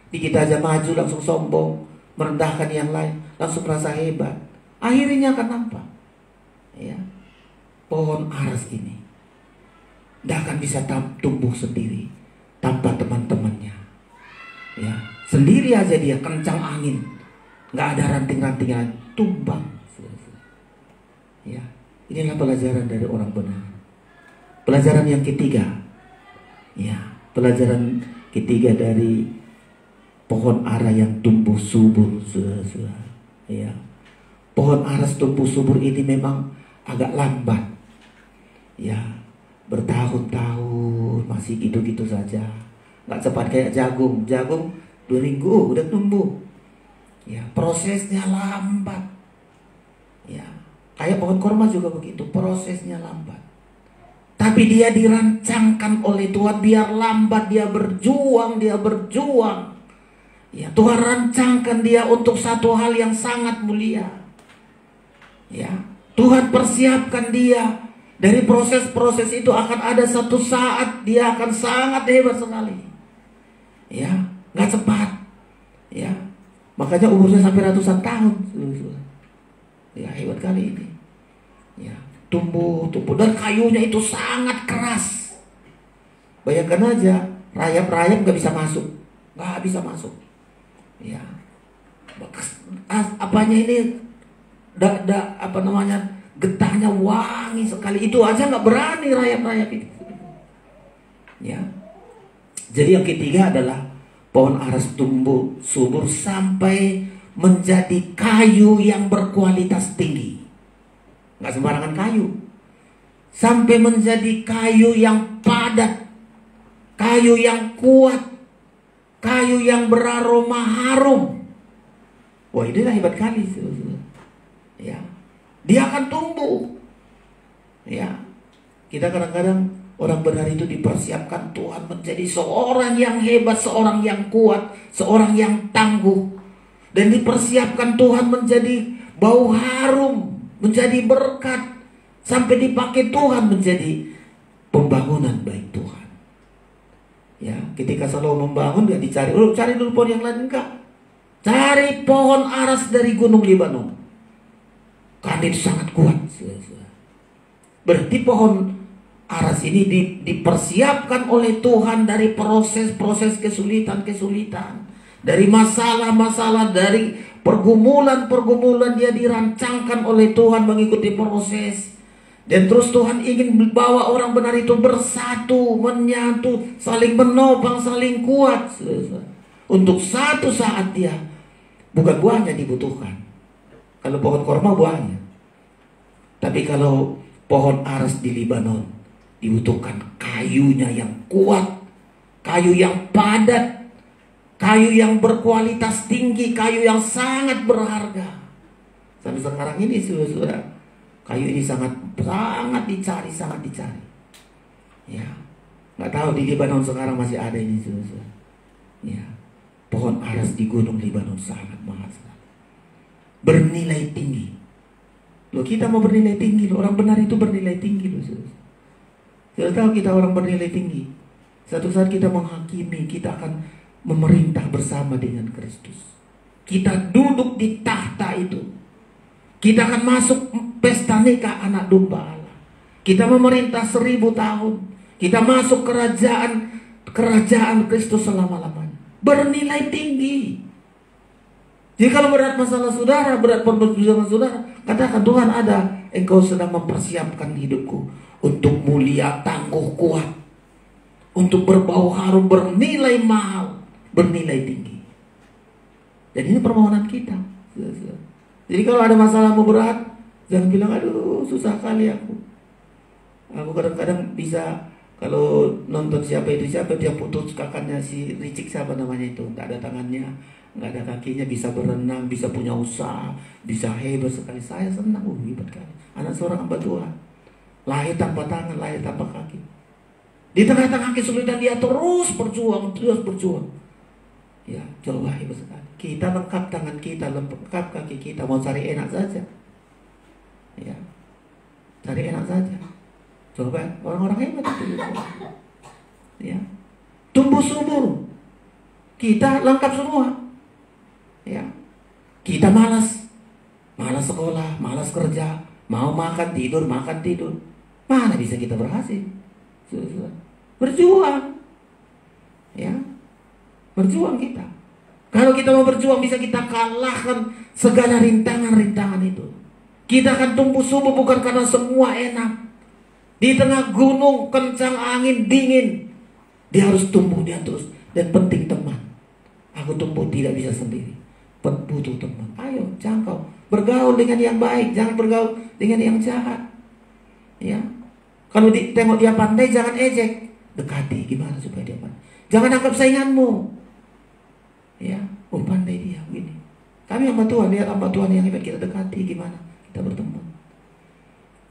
Di kita aja maju langsung sombong, merendahkan yang lain, langsung merasa hebat. Akhirnya akan nampak, ya, pohon aras ini nggak akan bisa tumbuh sendiri tanpa teman-temannya. Ya, sendiri aja dia kencang angin, nggak ada ranting-rantingan, tumbang. Ya, inilah pelajaran dari orang benar. Pelajaran yang ketiga, ya, pelajaran ketiga dari pohon ara yang tumbuh subur, saudara-saudara. Ya, pohon aras tumbuh subur ini memang agak lambat. Ya, bertahun-tahun masih gitu-gitu saja, nggak cepat kayak jagung. Jagung 2 minggu udah tumbuh. Ya, prosesnya lambat. Ya. Kayak pohon korma juga begitu, prosesnya lambat. Tapi dia dirancangkan oleh Tuhan biar lambat, dia berjuang. Ya, Tuhan rancangkan dia untuk satu hal yang sangat mulia. Ya, Tuhan persiapkan dia Dari proses-proses itu akan ada satu saat dia akan sangat hebat sekali. Ya, nggak cepat. Ya, makanya umurnya sampai ratusan tahun. Ya, hebat kali ini. Ya, tumbuh dan kayunya itu sangat keras. Bayangkan aja, rayap-rayap nggak bisa masuk, Ya, apanya ini, getahnya wangi sekali. Itu aja nggak berani rayap-rayap itu. Ya, jadi yang ketiga adalah pohon aras tumbuh subur sampai menjadi kayu yang berkualitas tinggi. Nggak sembarangan kayu. Sampai menjadi kayu yang padat, kayu yang kuat, kayu yang beraroma harum. Wah, inilah hebat kali. Ya, dia akan tumbuh. Ya, kita kadang-kadang orang benar itu dipersiapkan Tuhan menjadi seorang yang hebat, seorang yang kuat, seorang yang tangguh. Dan dipersiapkan Tuhan menjadi bau harum, menjadi berkat, sampai dipakai Tuhan menjadi pembangunan baik Tuhan. Ya, ketika Salomo membangun, dia dicari, cari dulu pohon yang lain, enggak. Cari pohon aras dari Gunung Libanon. Karena itu sangat kuat. Berarti pohon aras ini dipersiapkan oleh Tuhan dari proses-proses kesulitan-kesulitan. Dari masalah-masalah, dari pergumulan-pergumulan, dia dirancangkan oleh Tuhan mengikuti proses. Dan terus Tuhan ingin membawa orang benar itu bersatu, menyatu, saling menopang, saling kuat. Untuk satu saat dia, bukan buahnya dibutuhkan. Kalau pohon korma buahnya. Tapi kalau pohon aras di Libanon, dibutuhkan kayunya yang kuat, kayu yang padat, kayu yang berkualitas tinggi, kayu yang sangat berharga. Sampai sekarang ini saudara, kayu ini sangat dicari, sangat dicari. Ya, nggak tahu di Libanon sekarang masih ada ini saudara. Ya, pohon aras di Gunung Libanon sangat mahal sekali, bernilai tinggi. Loh, kita mau bernilai tinggi, loh. Orang benar itu bernilai tinggi loh saudara. Sudah tahu kita orang bernilai tinggi. Satu saat kita menghakimi, kita akan memerintah bersama dengan Kristus. Kita duduk di tahta itu. Kita akan masuk pesta nikah anak domba Allah. Kita memerintah 1000 tahun. Kita masuk kerajaan Kristus selama-lamanya. Bernilai tinggi. Jadi kalau berat masalah saudara, berat perjuangan saudara, katakan, Tuhan ada, Engkau sedang mempersiapkan hidupku untuk mulia, tangguh, kuat, untuk berbau harum, bernilai mahal, bernilai tinggi. Dan ini permohonan kita. Jadi kalau ada masalahmu berat, jangan bilang, aduh susah kali aku. Aku kadang-kadang bisa, kalau nonton siapa dia putus kakannya si Ricik, siapa namanya itu, nggak ada tangannya, nggak ada kakinya, bisa berenang, bisa punya usaha, bisa hebat sekali. Saya senang, hebat kali. Anak seorang hamba Tuhan, lahir tanpa tangan, lahir tanpa kaki. Di tengah-tengah kesulitan dia terus berjuang. Ya, coba hebat sekali. Kita lengkap tangan kita, lengkap kaki kita, mau cari enak saja. Ya, cari enak saja. Coba orang-orang hebat itu. Ya, tumbuh subur. Kita lengkap semua. Ya, kita malas sekolah, malas kerja, mau makan tidur. Mana bisa kita berhasil? Berjuang. Ya, berjuang kita. Kalau kita mau berjuang, bisa kita kalahkan segala rintangan-rintangan itu. Kita akan tumbuh subur bukan karena semua enak. Di tengah gunung kencang, angin dingin, dia harus tumbuh, dia terus. Dan penting teman. Aku tumbuh tidak bisa sendiri, butuh teman. Ayo jangkau, bergaul dengan yang baik, jangan bergaul dengan yang jahat. Ya, kalau tengok dia pandai, jangan ejek, dekati. Gimana supaya dia pandai? Jangan anggap sainganmu. Ya, oh pandai dia begini. Kami hamba Tuhan, lihat hamba Tuhan yang hebat, kita dekati. Gimana kita berteman?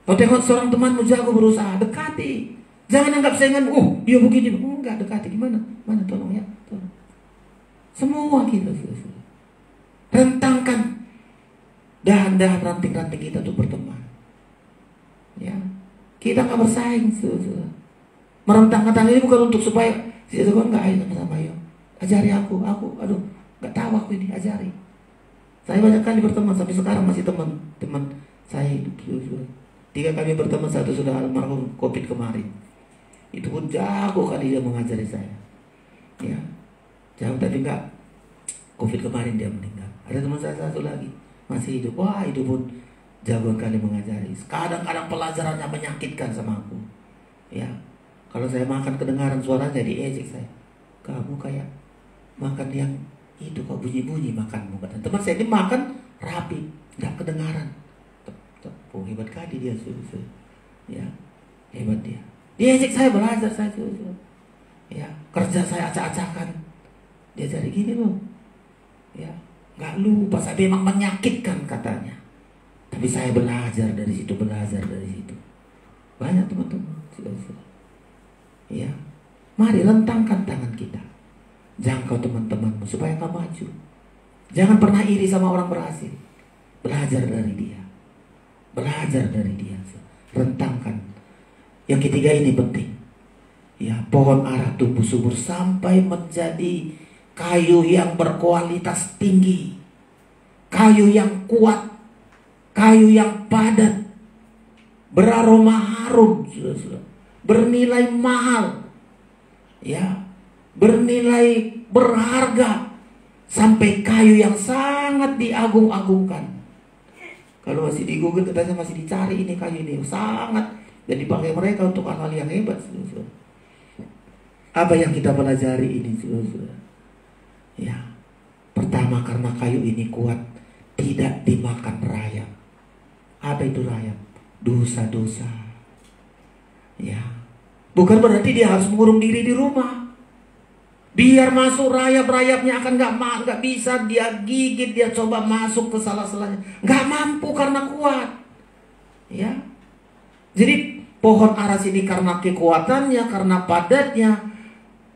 Kalau tengok seorang temanmu jago berusaha, dekati. Jangan anggap sainganmu. Dia begini, enggak, dekati. Gimana? Mana tolong ya, tolong. Semua kita rentangkan dahan-dahan ranting-ranting kita untuk berteman. Ya, Kita nggak bersaing, saudara. Merentangkan tangan ini bukan untuk supaya si Tuhan nggak ayo sama ayo. Ajari aku, aduh nggak tahu aku ini, ajari. Saya banyak kali berteman sampai sekarang masih teman saya hidup. 3 kali berteman, satu sudah almarhum COVID kemarin. Itu pun jago kali dia mengajari saya. Ya, jauh tapi enggak. COVID kemarin dia meninggal. Ada teman saya satu lagi masih hidup. Wah, itu pun jago kali mengajari. Kadang-kadang pelajarannya menyakitkan sama aku. Ya, kalau saya makan kedengaran suaranya diejek saya. Kamu kayak makan yang itu kok bunyi-bunyi makanmu. Dan teman saya ini makan rapi, nggak kedengaran. Oh, hebat kali dia, sudah. Ya, hebat dia. Diejek saya belajar saya, sudah. Ya, kerja saya acak-acakan. Dia jadi gini loh. Ya, nggak lupa. Saya memang menyakitkan katanya. Tapi saya belajar dari situ. Banyak teman-teman, sudah. Ya, mari rentangkan tangan kita. Jangkau teman-temanmu supaya kau maju. Jangan pernah iri sama orang berhasil. Belajar dari dia. Rentangkan. Yang ketiga ini penting. Ya, pohon ara tumbuh subur sampai menjadi kayu yang berkualitas tinggi. Kayu yang kuat. Kayu yang padat. Beraroma harum, saudara. Bernilai mahal. Ya, bernilai berharga. Sampai kayu yang sangat diagung-agungkan. Kalau masih di Google katanya masih dicari ini kayu ini. Sangat. Dan dipakai mereka untuk hal-hal yang hebat, saudara. Apa yang kita pelajari ini, saudara? Ya, pertama karena kayu ini kuat, tidak dimakan rayap. Apa itu rayap? Dosa-dosa. Ya, bukan berarti dia harus mengurung diri di rumah. Biar masuk rayap-rayapnya akan nggak bisa dia gigit, dia coba masuk ke salah-salahnya, nggak mampu karena kuat. Ya, jadi pohon aras ini karena kekuatannya, karena padatnya,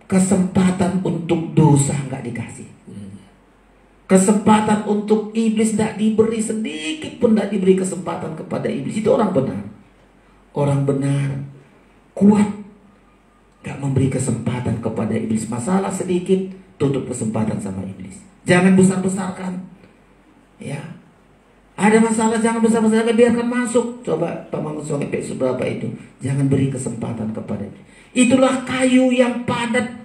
kesempatan untuk dosa nggak dikasih. Kesempatan untuk iblis nggak diberi, sedikit pun nggak diberi kesempatan kepada iblis. Itu orang benar. Orang benar kuat, nggak memberi kesempatan kepada iblis. Masalah sedikit, tutup kesempatan sama iblis. Jangan besar-besarkan. Ya, ada masalah jangan besar-besarkan, biarkan masuk. Coba Pak Mangun Efesus berapa itu? Jangan beri kesempatan kepada iblis. Itulah kayu yang padat.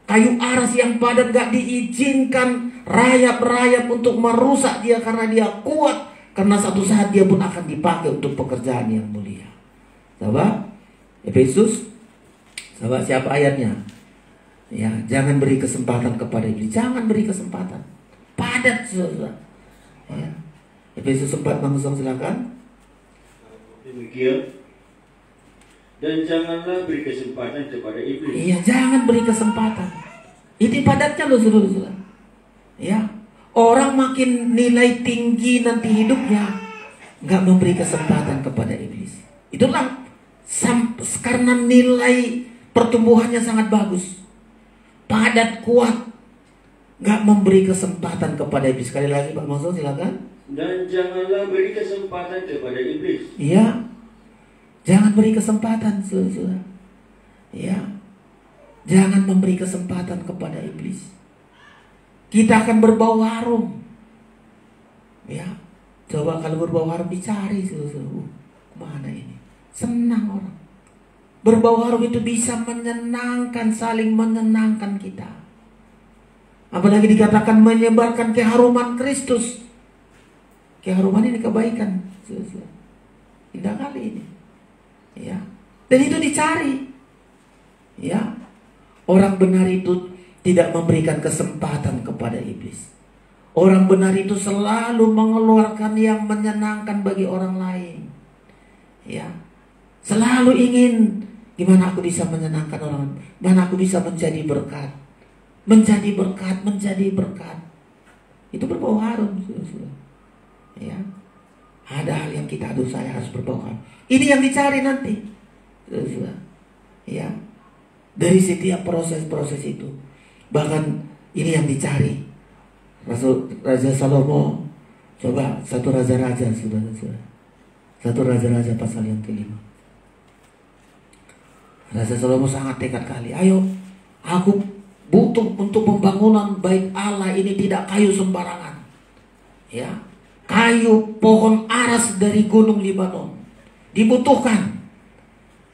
Kayu aras yang padat gak diizinkan rayap-rayap untuk merusak dia karena dia kuat. Karena satu saat dia pun akan dipakai untuk pekerjaan yang mulia. Coba Efesus, coba siapa ayatnya? Ya, jangan beri kesempatan kepada iblis. Jangan beri kesempatan. Padat, saudara. Ya. Efesus 4 silakan. Demikian. Dan janganlah beri kesempatan kepada iblis. Iya, jangan beri kesempatan. Itu padatnya loh, saudara-saudara. Ya, orang makin nilai tinggi nanti hidupnya, nggak memberi kesempatan kepada iblis. Itulah karena nilai pertumbuhannya sangat bagus, padat, kuat, nggak memberi kesempatan kepada iblis. Sekali lagi Pak Mansur silakan. Dan janganlah beri kesempatan kepada iblis. Iya. Jangan beri kesempatan, saudara. Ya, jangan memberi kesempatan kepada iblis. Kita akan berbau harum. Ya, coba kalau berbau harum dicari, saudara. Mana ini? Senang orang. Berbau harum itu bisa menyenangkan, saling menyenangkan kita. Apalagi dikatakan menyebarkan keharuman Kristus. Keharuman ini kebaikan, saudara. Indah kali ini. Ya, dan itu dicari. Ya, orang benar itu tidak memberikan kesempatan kepada iblis. Orang benar itu selalu mengeluarkan yang menyenangkan bagi orang lain. Ya, selalu ingin gimana aku bisa menyenangkan orang, mana aku bisa menjadi berkat, menjadi berkat, menjadi berkat. Itu berbau harum, saudara. Ya, ada hal yang kita aduh saya harus berbau harum. Ini yang dicari nanti, ya, dari setiap proses-proses itu. Bahkan ini yang dicari. Raja Salomo, coba 1 Raja-Raja, saudara-saudara. 1 Raja-Raja pasal yang ke-5. Raja Salomo sangat tekad kali. Ayo, aku butuh untuk pembangunan bait Allah ini tidak kayu sembarangan. Ya, kayu pohon aras dari gunung Libanon dibutuhkan.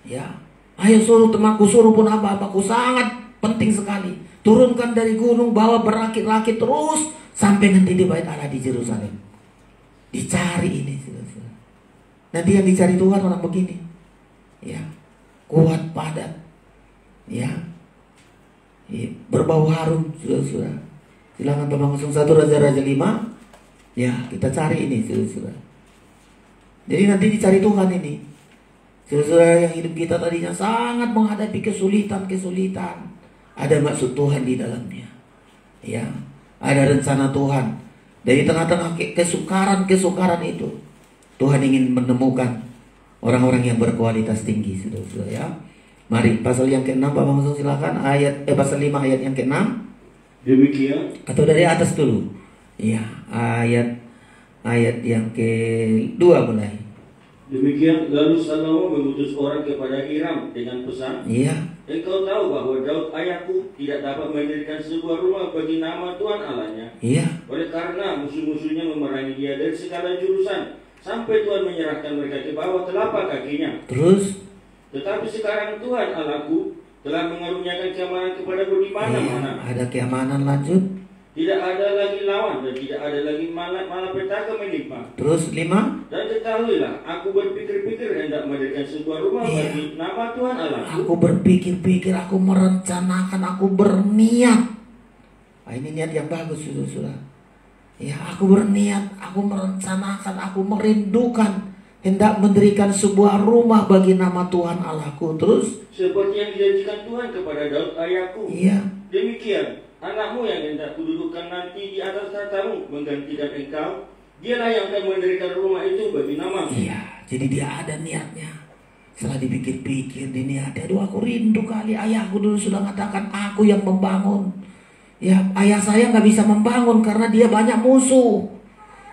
Ya, ayo suruh temanku, suruh pun hamba-hambaku, sangat penting sekali. Turunkan dari gunung, bawa berakit-rakit terus sampai nanti di bait Allah di Yerusalem. Dicari ini, saudara. Nanti yang dicari Tuhan orang begini, ya, kuat, padat, ya, berbau harum, saudara. Silakan Pembangun 1 Raja-Raja 5. Ya, kita cari ini, saudara. Jadi nanti dicari Tuhan ini. Saudara, yang hidup kita tadinya sangat menghadapi kesulitan. Ada maksud Tuhan di dalamnya. Ya, ada rencana Tuhan. Dari tengah-tengah kesukaran itu, Tuhan ingin menemukan orang-orang yang berkualitas tinggi, saudara, ya. Mari pasal yang ke-6 Pak Bang, silakan pasal 5 ayat yang ke-6. Demikian. Atau dari atas dulu. Ya, ayat yang ke-2 mulai. Demikian lalu Salomo mengutus orang kepada Hiram dengan pesan, Iya. engkau tahu bahwa Daud ayahku tidak dapat mendirikan sebuah rumah bagi nama Tuhan Allahnya. Iya. Oleh karena musuh-musuhnya memerangi dia dari segala jurusan, sampai Tuhan menyerahkan mereka ke bawah telapak kakinya. Terus? Tetapi sekarang Tuhan Allahku telah mengaruniakan keamanan kepadaku di mana-mana. Iya, ada keamanan, lanjut. Tidak ada lagi lawan dan tidak ada lagi malapetaka menimpa. Terus 5. Dan ketahuilah, aku berpikir-pikir hendak mendirikan sebuah rumah bagi nama Tuhan Allah. Aku berpikir-pikir, aku merencanakan, aku berniat. Nah, ini niat yang bagus, saudara. Ya, aku berniat, aku merencanakan, aku merindukan hendak mendirikan sebuah rumah bagi nama Tuhan Allahku. Terus? Seperti yang dijanjikan Tuhan kepada Daud ayahku. Iya. Demikian, anakmu yang hendak kududukkan nanti di atas tahtamu menggantikan engkau, dialah yang akan mendirikan rumah itu bagi nama. Iya, jadi dia ada niatnya. Setelah dipikir-pikir, dia niatnya, aduh aku rindu kali, ayahku dulu sudah mengatakan aku yang membangun. Ya, ayah saya nggak bisa membangun karena dia banyak musuh.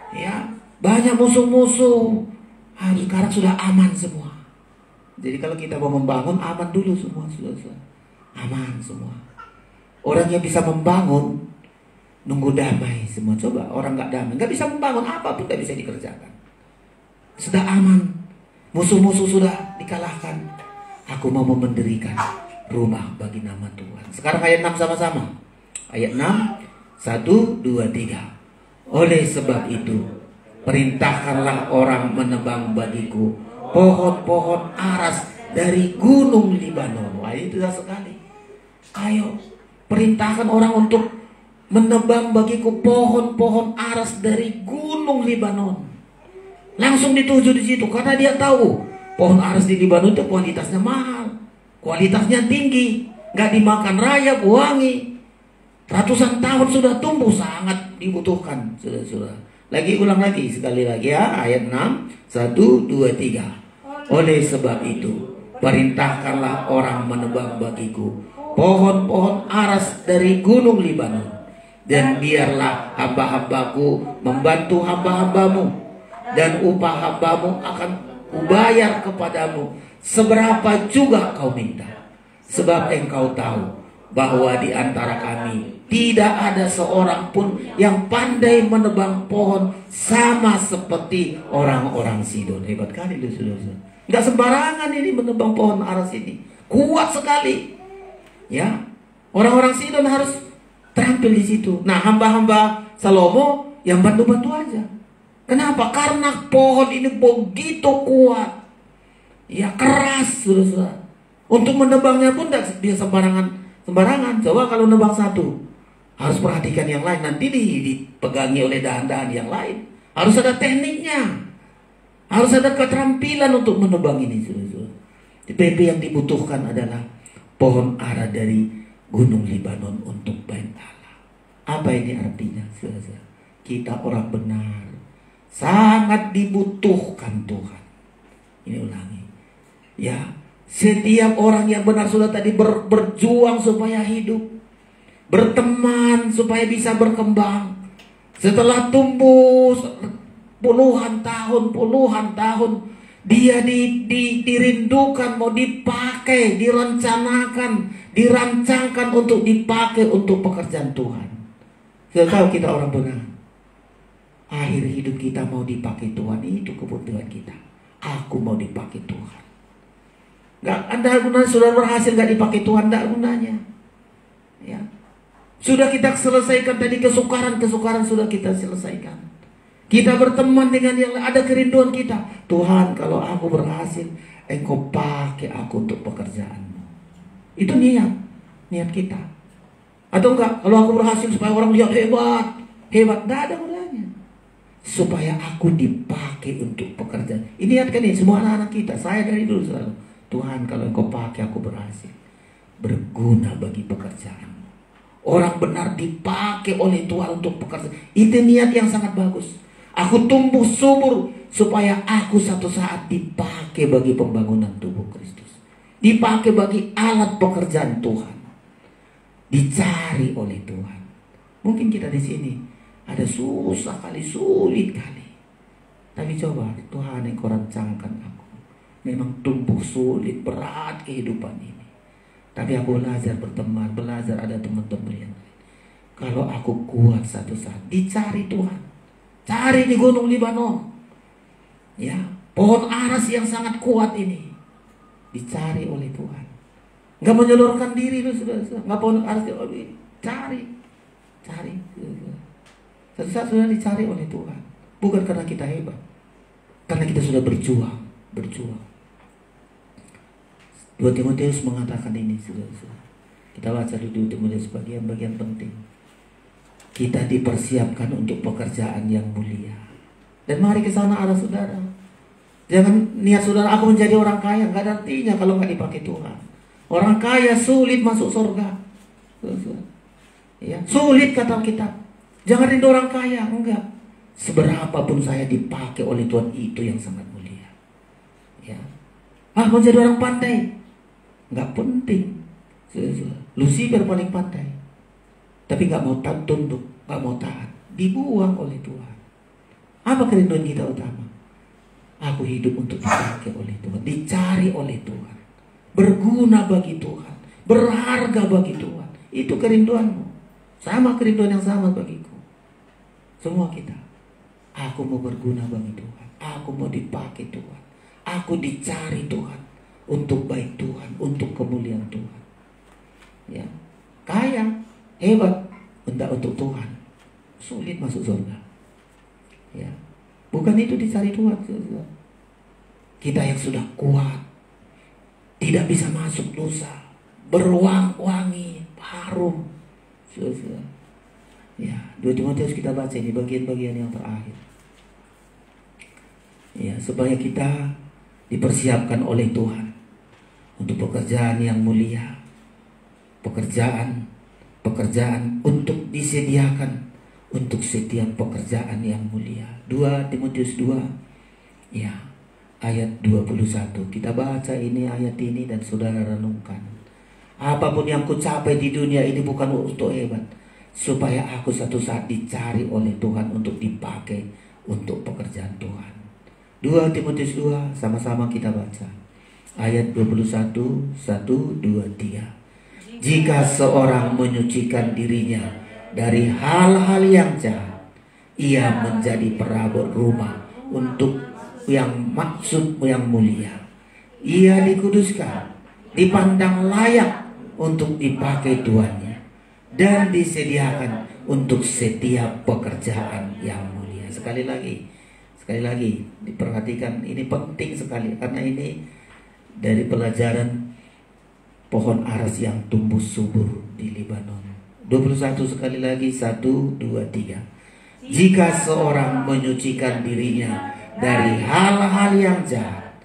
Ya, banyak musuh-musuh. Sekarang sudah aman semua. Jadi kalau kita mau membangun, aman dulu semua, sudah. Aman semua. Orang yang bisa membangun nunggu damai semua. Coba orang nggak damai, nggak bisa membangun, apapun nggak bisa dikerjakan. Sudah aman, musuh-musuh sudah dikalahkan. Aku mau mendirikan rumah bagi nama Tuhan. Sekarang ayat 6 sama-sama. Ayat 6, 1, 2, 3. Oleh sebab itu, perintahkanlah orang menebang bagiku pohon-pohon aras dari gunung Libanon. Wah, itu dah sekali. Ayo, perintahkan orang untuk menebang bagiku pohon-pohon aras dari gunung Libanon. Langsung dituju di situ karena dia tahu pohon aras di Libanon itu kualitasnya mahal, kualitasnya tinggi, nggak dimakan rayap, wangi. Ratusan tahun sudah tumbuh, sangat dibutuhkan, saudara. Lagi ulang lagi sekali lagi ya, ayat 6, 1, 2, 3. Oleh sebab itu, perintahkanlah orang menebang bagiku pohon-pohon aras dari gunung Libanon, dan biarlah hamba-hambaku membantu hamba-hambamu, dan upah hambamu akan kubayar kepadamu seberapa juga kau minta. Sebab engkau tahu bahwa di antara kami tidak ada seorang pun yang pandai menebang pohon sama seperti orang-orang Sidon. Hebat kali loh, saudara. Nggak sembarangan ini menebang pohon aras ini, kuat sekali. Ya, orang-orang Sidon harus terampil di situ. Nah, hamba-hamba Salomo yang bantu-bantu aja. Kenapa? Karena pohon ini begitu kuat, ya, keras, saudara. Untuk menebangnya pun tidak bisa sembarangan. Coba kalau nebang satu, harus perhatikan yang lain. Nanti dipegangi oleh dahan-dahan yang lain. Harus ada tekniknya, harus ada keterampilan untuk menebang ini, saudara. PP yang dibutuhkan adalah pohon ara dari gunung Libanon untuk bait Allah. Apa ini artinya, saudara? Kita orang benar sangat dibutuhkan Tuhan. Ini ulangi, ya. Setiap orang yang benar sudah tadi berjuang supaya hidup, berteman supaya bisa berkembang. Setelah tumbuh puluhan tahun, Dia dirindukan, mau dipakai, direncanakan, dirancangkan untuk dipakai untuk pekerjaan Tuhan. Sudah tahu kita orang benar. Akhir hidup kita mau dipakai Tuhan, itu kebutuhan kita. Aku mau dipakai Tuhan. Gak ada gunanya sudah berhasil gak dipakai Tuhan, gak gunanya. Ya. Sudah kita selesaikan tadi kesukaran sudah kita selesaikan. Kita berteman dengan yang ada kerinduan kita. Tuhan, kalau aku berhasil, Engkau pakai aku untuk pekerjaan-Mu. Itu niat kita. Atau enggak, kalau aku berhasil supaya orang lihat hebat, tidak ada gunanya. Supaya aku dipakai untuk pekerjaan. Ini niatkan nih semua anak-anak kita. Saya dari dulu selalu, Tuhan, kalau Engkau pakai aku berhasil, berguna bagi pekerjaan-Mu. Orang benar dipakai oleh Tuhan untuk pekerjaan. Itu niat yang sangat bagus. Aku tumbuh subur supaya aku satu saat dipakai bagi pembangunan tubuh Kristus. Dipakai bagi alat pekerjaan Tuhan. Dicari oleh Tuhan. Mungkin kita di sini ada susah kali, sulit kali. Tapi coba Tuhan yang Kau rancangkan aku. Memang tumbuh sulit, berat kehidupan ini. Tapi aku belajar berteman, belajar ada teman-teman yang lain. Kalau aku kuat satu saat, dicari Tuhan. Cari di Gunung Libanon. Ya, pohon aras yang sangat kuat ini dicari oleh Tuhan. Enggak menyalurkan diri lu sudah. Enggak pohon aras ini. Cari. Satu saat sudah dicari oleh Tuhan. Bukan karena kita hebat. Karena kita sudah berjuang. 2 Timotius mengatakan ini sudah. Kita baca di 2 Timotius bagian-bagian penting. Kita dipersiapkan untuk pekerjaan yang mulia. Dan mari ke sana arah saudara. Jangan niat saudara aku menjadi orang kaya. Gak ada artinya kalau gak dipakai Tuhan. Orang kaya sulit masuk surga. Ya, sulit kata Alkitab. Jangan rindu orang kaya. Enggak. Seberapapun saya dipakai oleh Tuhan, itu yang sangat mulia. Ya. Menjadi orang pandai. Gak penting. Lucifer paling pandai. Tapi gak mau tunduk, gak mau taat. Dibuang oleh Tuhan. Apa kerinduan kita utama? Aku hidup untuk dipakai oleh Tuhan. Dicari oleh Tuhan. Berguna bagi Tuhan. Berharga bagi Tuhan. Itu kerinduanmu. Sama kerinduan yang sama bagiku. Semua kita. Aku mau berguna bagi Tuhan. Aku mau dipakai Tuhan. Aku dicari Tuhan. Untuk baik Tuhan. Untuk kemuliaan Tuhan. Ya. Kaya. Hebat, hendak untuk Tuhan, sulit masuk surga. Ya, bukan itu dicari Tuhan. Kita yang sudah kuat, tidak bisa masuk dosa, berwangi, harum. Ya, 2 Timotius kita baca ini bagian-bagian yang terakhir. Ya, supaya kita dipersiapkan oleh Tuhan untuk pekerjaan yang mulia, pekerjaan untuk disediakan untuk setiap pekerjaan yang mulia. 2 Timotius 2 ya, ayat 21. Kita baca ini ayat ini dan saudara renungkan. Apapun yang ku capai di dunia ini bukan untuk hebat, supaya aku satu saat dicari oleh Tuhan untuk dipakai untuk pekerjaan Tuhan. 2 Timotius 2 sama-sama kita baca. Ayat 21, 1, 2, 3. Jika seorang menyucikan dirinya dari hal-hal yang jahat, ia menjadi perabot rumah untuk yang maksud yang mulia. Ia dikuduskan, dipandang layak untuk dipakai tuannya, dan disediakan untuk setiap pekerjaan yang mulia. Sekali lagi diperhatikan, ini penting sekali karena ini dari pelajaran pohon aras yang tumbuh subur di Libanon. 21 sekali lagi, 1, 2, 3. Jika seorang menyucikan dirinya dari hal-hal yang jahat,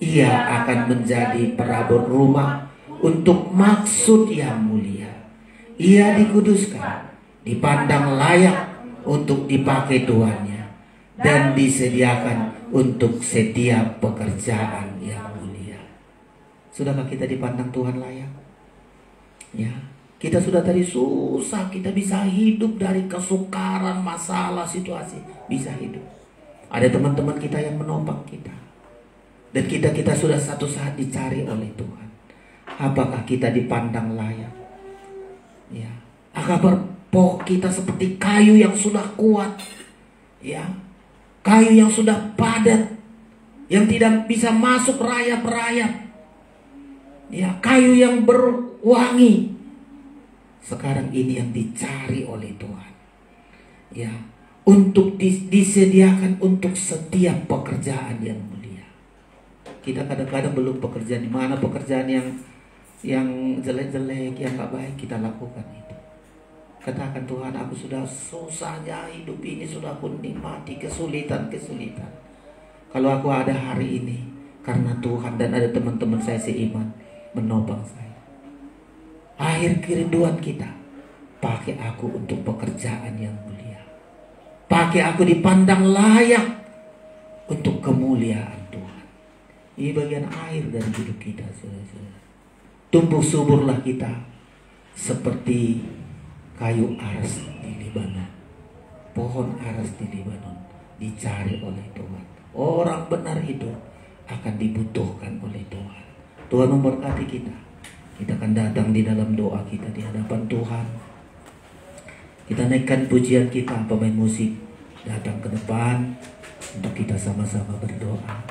ia akan menjadi perabot rumah untuk maksud yang mulia. Ia dikuduskan, dipandang layak untuk dipakai tuannya, dan disediakan untuk setiap pekerjaan yang mulia. Sudahkah kita dipandang Tuhan layak? Ya, kita sudah tadi susah, kita bisa hidup dari kesukaran, masalah, situasi, bisa hidup. Ada teman-teman kita yang menopang kita. Dan kita sudah satu saat dicari oleh Tuhan. Apakah kita dipandang layak? Ya. Apakah kita seperti kayu yang sudah kuat? Ya. Kayu yang sudah padat, yang tidak bisa masuk rayap-rayap. Ya, kayu yang berwangi. Sekarang ini yang dicari oleh Tuhan. Ya, untuk disediakan untuk setiap pekerjaan yang mulia. Kita kadang-kadang belum pekerjaan, di mana pekerjaan yang jelek-jelek, yang gak baik, kita lakukan itu. Katakan, Tuhan, aku sudah susahnya hidup ini, sudah aku nikmati kesulitan-kesulitan. Kalau aku ada hari ini karena Tuhan dan ada teman-teman saya seiman menopang saya. Akhir kerinduan kita, pakai aku untuk pekerjaan yang mulia. Pakai aku dipandang layak untuk kemuliaan Tuhan. Ini bagian akhir dari hidup kita, saudara-saudara. Tumbuh suburlah kita seperti kayu aras di Libanon. Pohon aras di Libanon dicari oleh Tuhan. Orang benar itu akan dibutuhkan oleh Tuhan. Tuhan memberkati kita. Kita akan datang di dalam doa kita di hadapan Tuhan. Kita naikkan pujian kita, pemain musik datang ke depan untuk kita sama-sama berdoa.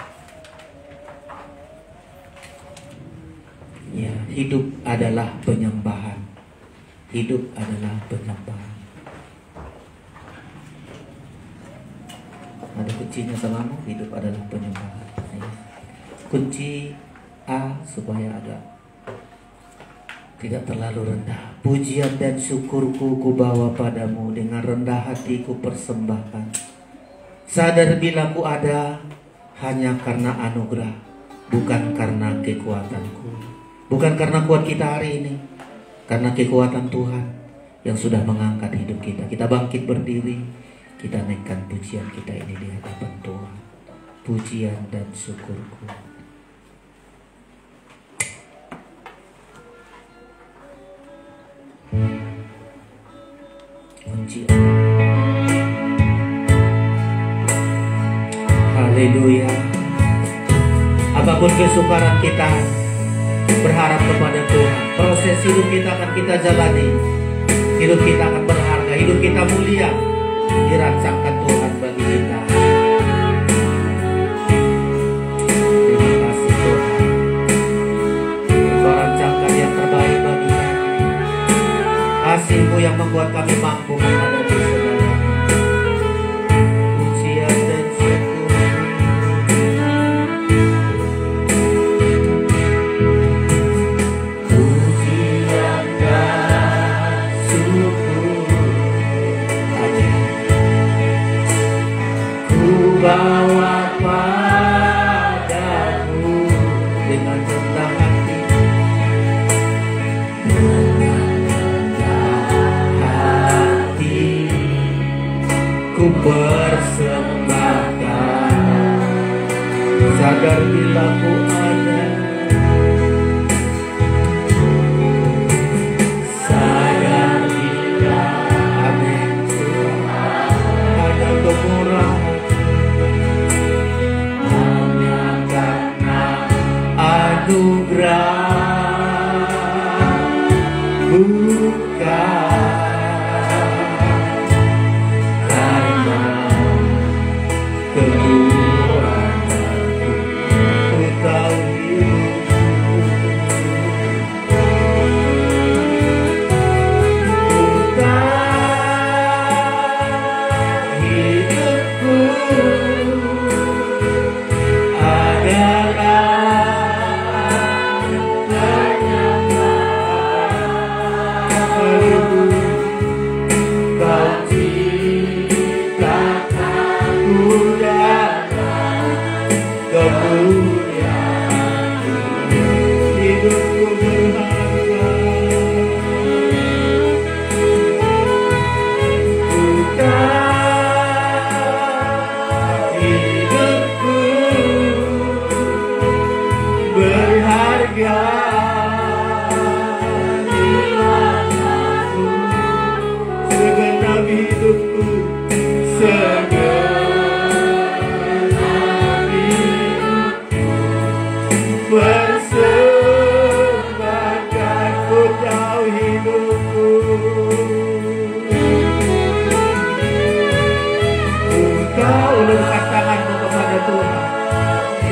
Ya, hidup adalah penyembahan. Hidup adalah penyembahan. Ada kuncinya selalu, hidup adalah penyembahan. Kunci A supaya ada tidak terlalu rendah. Pujian dan syukurku ku bawa padamu, dengan rendah hatiku persembahkan. Sadar bila ku ada hanya karena anugerah, bukan karena kekuatanku. Bukan karena kuat kita hari ini, karena kekuatan Tuhan yang sudah mengangkat hidup kita. Kita bangkit berdiri, kita naikkan pujian kita ini di hadapan Tuhan. Pujian dan syukurku. Haleluya. Apapun kesukaran kita, berharap kepada Tuhan. Proses hidup kita akan kita jalani. Hidup kita akan berharga. Hidup kita mulia, dirancangkan Tuhan bagi kita. Terima kasih Tuhan. Engkau rancangkan yang terbaik bagi kami. Kasih-Mu yang membuat kami mampu menghadapi segalanya. Pujian dan syukur. Pujian dan syukur. Ku bawa padamu dengan rendah hati. Ku persembahkan, sadar bila ku ada, sadar bila amin ada kemurahan, hanya karena anugerah, bukan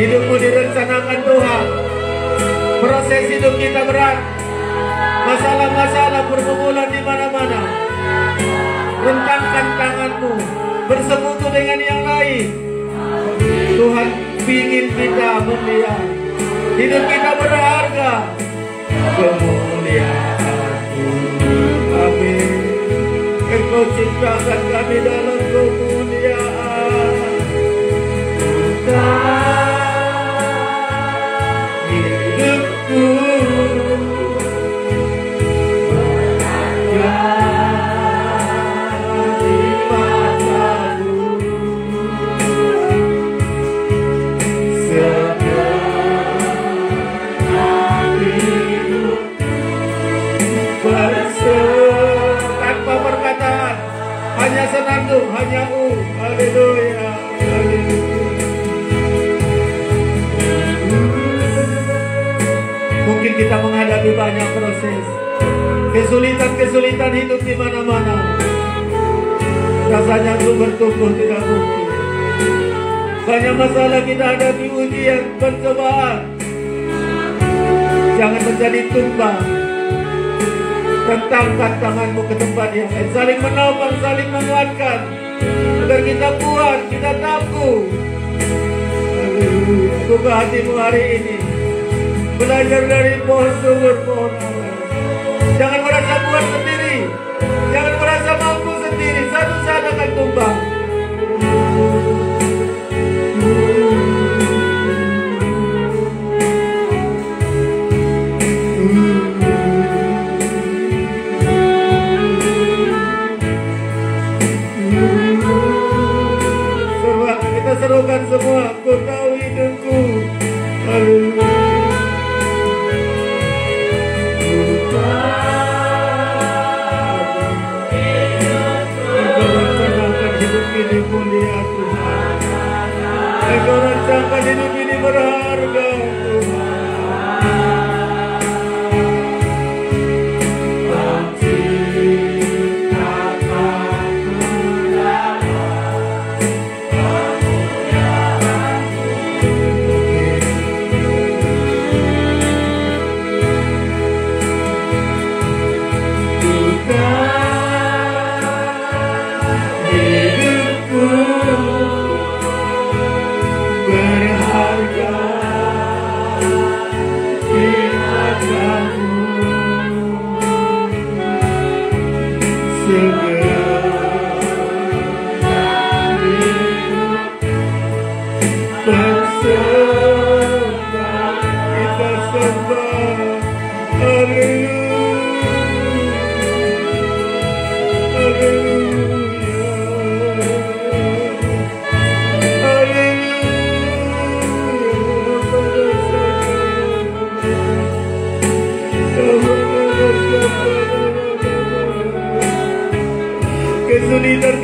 Hidupmu direncanakan Tuhan. Proses hidup kita berat. Masalah-masalah bermunculan di mana-mana. Rentangkan tanganmu, bersekutu dengan yang lain. Tuhan ingin kita mulia. Hidup kita berharga. Kemuliaan-Mu. Amin. Engkau ciptakan kami dalam kemuliaan. Hidupku tanpa perkataan, hanya senandung, hanya haleluya, haleluya. Mungkin kita menghadapi banyak proses, kesulitan-kesulitan hidup di mana-mana. Rasanya untuk bertumbuh tidak mungkin. Banyak masalah kita hadapi, ujian, pencobaan. Jangan menjadi tumbang. Rentangkan tanganmu ke tempat yang lain. Saling menopang, saling menguatkan. Agar kita kuat, kita tangguh. Buka hatimu hari ini. Belajar dari pohon subur, pohon Allah. Jangan merasa kuat sendiri. Jangan merasa mampu sendiri. Satu saat akan tumbang. Kita serukan semua. Ku tahu hidupku. Haleluya. Ini mulia Tuhan. Engkau rancangkan hidup ini berharga Tuhan.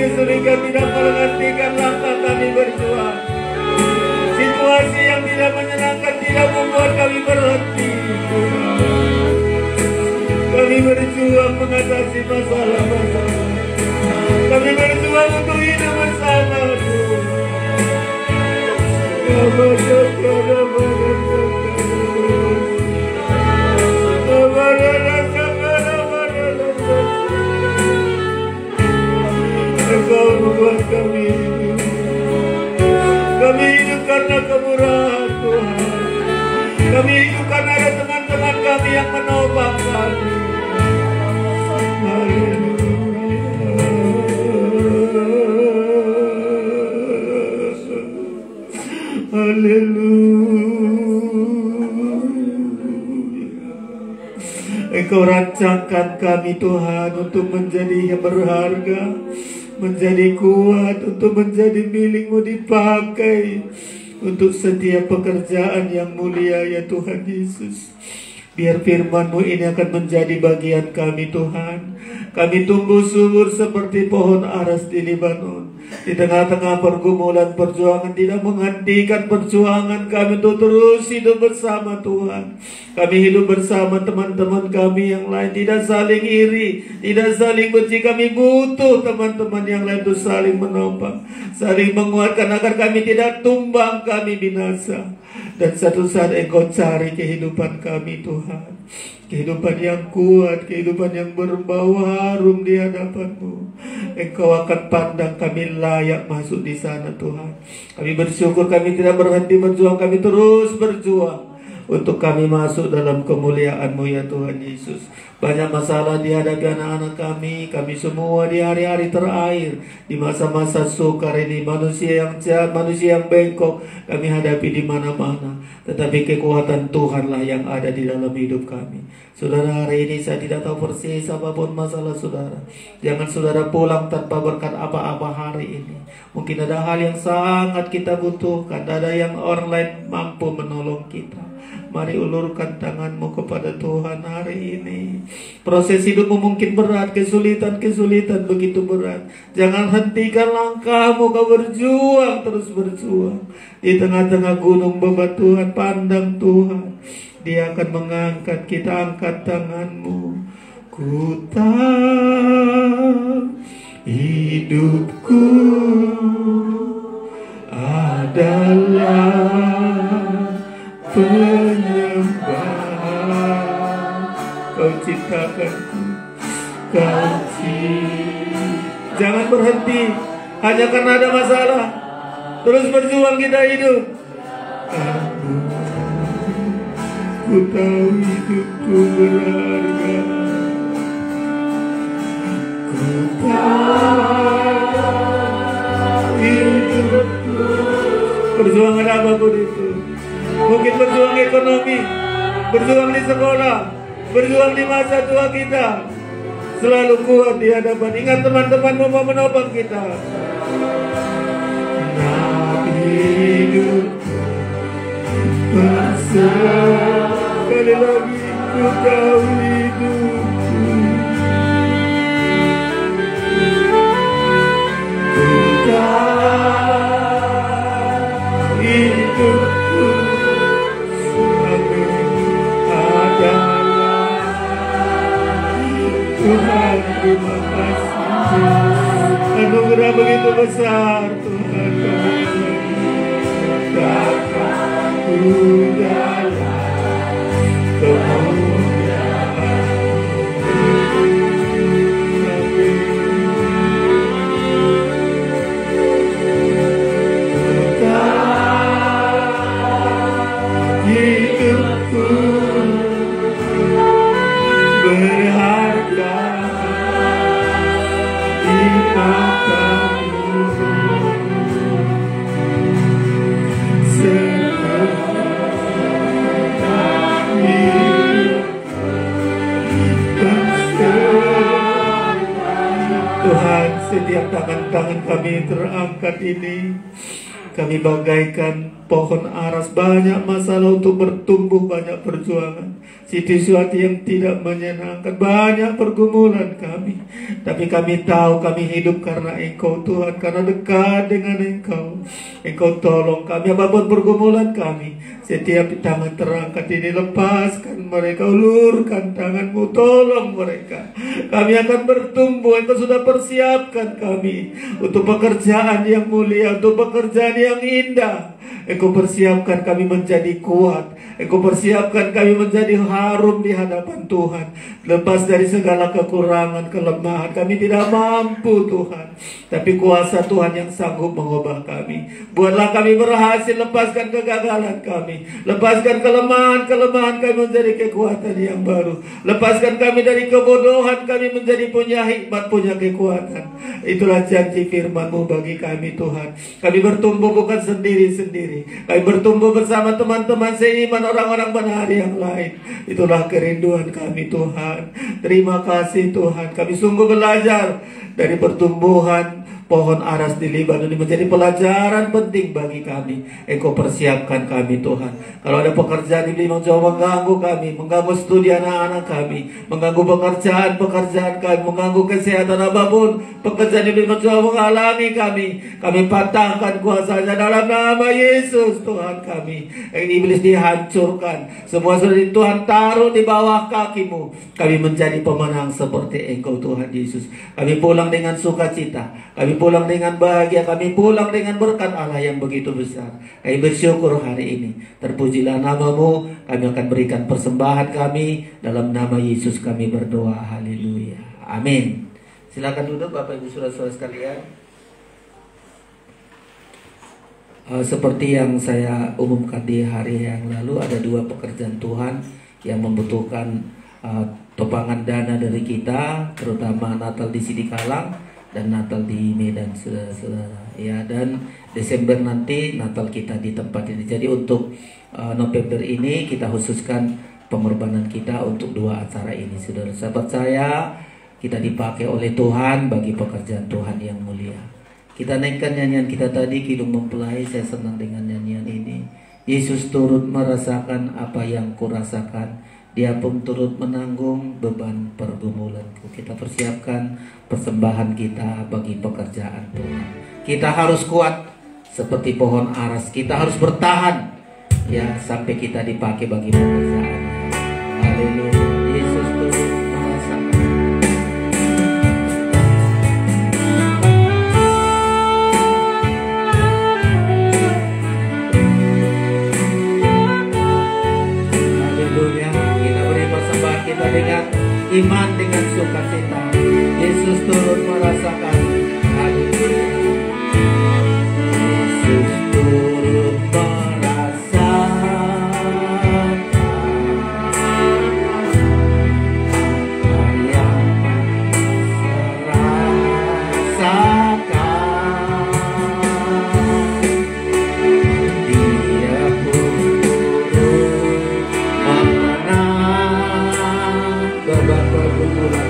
Kesulitan tidak menghentikan langkah kami berjuang. Situasi yang tidak menyenangkan tidak membuat kami berhenti. Kami berjuang mengatasi masalah-masalah. Kami berjuang untuk hidup bersama Tuhan. Engkau membuat kami hidup. Kami hidup karena kemurahan Tuhan. Kami hidup karena ada teman-teman kami yang menopang kami. Haleluya. Haleluya. Engkau rancangkan kami Tuhan untuk menjadi yang berharga, menjadi kuat, untuk menjadi milik-Mu, dipakai untuk setiap pekerjaan yang mulia ya Tuhan Yesus. Biar firman-Mu ini akan menjadi bagian kami Tuhan. Kami tumbuh subur seperti pohon aras di Libanon. Di tengah-tengah pergumulan perjuangan, tidak menghentikan perjuangan kami untuk terus hidup bersama Tuhan. Kami hidup bersama teman-teman kami yang lain, tidak saling iri, tidak saling benci. Kami butuh teman-teman yang lain untuk saling menopang, saling menguatkan agar kami tidak tumbang, kami binasa. Dan satu saat Engkau cari kehidupan kami Tuhan, kehidupan yang kuat, kehidupan yang berbau harum di hadapan-Mu. Engkau akan pandang kami layak masuk di sana Tuhan. Kami bersyukur kami tidak berhenti berjuang, kami terus berjuang untuk kami masuk dalam kemuliaan-Mu ya Tuhan Yesus. Banyak masalah dihadapi anak-anak kami semua di hari-hari terakhir, di masa-masa sukar ini. Manusia yang jahat, manusia yang bengkok kami hadapi di mana-mana. Tetapi kekuatan Tuhanlah yang ada di dalam hidup kami. Saudara, hari ini saya tidak tahu persis apapun masalah saudara. Jangan saudara pulang tanpa berkat apa-apa hari ini. Mungkin ada hal yang sangat kita butuhkan, ada yang orang lain mampu menolong kita. Mari ulurkan tanganmu kepada Tuhan hari ini. Proses hidupmu mungkin berat, kesulitan begitu berat. Jangan hentikan langkahmu, kau berjuang, terus berjuang. Di tengah-tengah gunung bebatuan, pandang Tuhan. Dia akan mengangkat kita, angkat tanganmu. Ku tahu hidupku adalah penyembahan. Kau ciptakanku, kau ciptakan. Jangan berhenti hanya karena ada masalah. Terus berjuang kita hidup. Ku tahu hidupku berharga. Ku tahu hidupku. Perjuangan apapun itu. Mungkin berjuang ekonomi, berjuang di sekolah, berjuang di masa tua kita. Selalu kuat di hadapan. Ingat teman-temanmu mau menopang kita. Hidup sekali lagi ku tahu hidupku. Ku tahu hidupku adalah Tuhan. Terima kasih. Anugerah begitu besar Tuhan kami. Ku dalam kemuliaan. Hidupku berharga di mata-Mu. Tuhan, setiap tangan-tangan kami terangkat ini, kami bagaikan pohon aras, banyak masalah untuk bertumbuh, banyak perjuangan, situasi yang tidak menyenangkan, banyak pergumulan kami. Tapi kami tahu kami hidup karena Engkau Tuhan, karena dekat dengan Engkau. Engkau tolong kami apapun pergumulan kami. Setiap tangan terangkat ini, lepaskan mereka, ulurkan tangan-Mu, tolong mereka. Kami akan bertumbuh. Engkau sudah persiapkan kami untuk pekerjaan yang mulia, untuk pekerjaan yang indah. Engkau persiapkan kami menjadi kuat. Engkau persiapkan kami menjadi harum di hadapan Tuhan. Lepas dari segala kekurangan, kelemahan, kami tidak mampu Tuhan. Tapi kuasa Tuhan yang sanggup mengubah kami. Buatlah kami berhasil, lepaskan kegagalan kami. Lepaskan kelemahan kami menjadi kekuatan yang baru. Lepaskan kami dari kebodohan kami menjadi punya hikmat, punya kekuatan. Itulah janji firman-Mu bagi kami Tuhan. Kami bertumbuh bukan sendiri-sendiri. Kami bertumbuh bersama teman-teman seiman, orang-orang benar yang lain. Itulah kerinduan kami Tuhan. Terima kasih Tuhan. Kami sungguh belajar dari pertumbuhan pohon aras di Libanon ini menjadi pelajaran penting bagi kami. Engkau persiapkan kami Tuhan. Kalau ada pekerjaan ini mencoba mengganggu kami, mengganggu studi anak-anak kami, mengganggu pekerjaan kami, mengganggu kesehatan apapun, pekerjaan ini mencoba menghalangi kami patahkan kuasanya dalam nama Yesus Tuhan kami. Iblis dihancurkan, semua sudah Tuhan taruh di bawah kakimu. Kami menjadi pemenang seperti Engkau Tuhan Yesus. Kami pulang dengan sukacita, kami pulang dengan bahagia, kami pulang dengan berkat Allah yang begitu besar. Kami bersyukur hari ini. Terpujilah nama-Mu. Kami akan berikan persembahan kami. Dalam nama Yesus kami berdoa. Haleluya. Amin. Silakan duduk Bapak Ibu Saudara-saudara sekalian. Seperti yang saya umumkan di hari yang lalu, ada dua pekerjaan Tuhan yang membutuhkan topangan dana dari kita, terutama Natal di Sidikalang dan Natal di Medan, saudara-saudara. Ya, dan Desember nanti Natal kita di tempat ini. Jadi untuk November ini kita khususkan pengorbanan kita untuk dua acara ini, saudara. Sahabat saya, kita dipakai oleh Tuhan bagi pekerjaan Tuhan yang mulia. Kita naikkan nyanyian kita tadi, Kidung Mempelai. Saya senang dengan nyanyian ini. Yesus turut merasakan apa yang kurasakan. Dia pun turut menanggung beban pergumulanku. Kita persiapkan persembahan kita bagi pekerjaan Tuhan. Kita harus kuat seperti pohon aras. Kita harus bertahan ya sampai kita dipakai bagi pekerjaan. Haleluya. Yesus turut merasakan. Kita dengan iman, dengan sukacita. Yesus turut merasakan. Haleluya. Yesus turut merasakan apa yang rasakan. Dia pun turut mengenang beban pergumulan.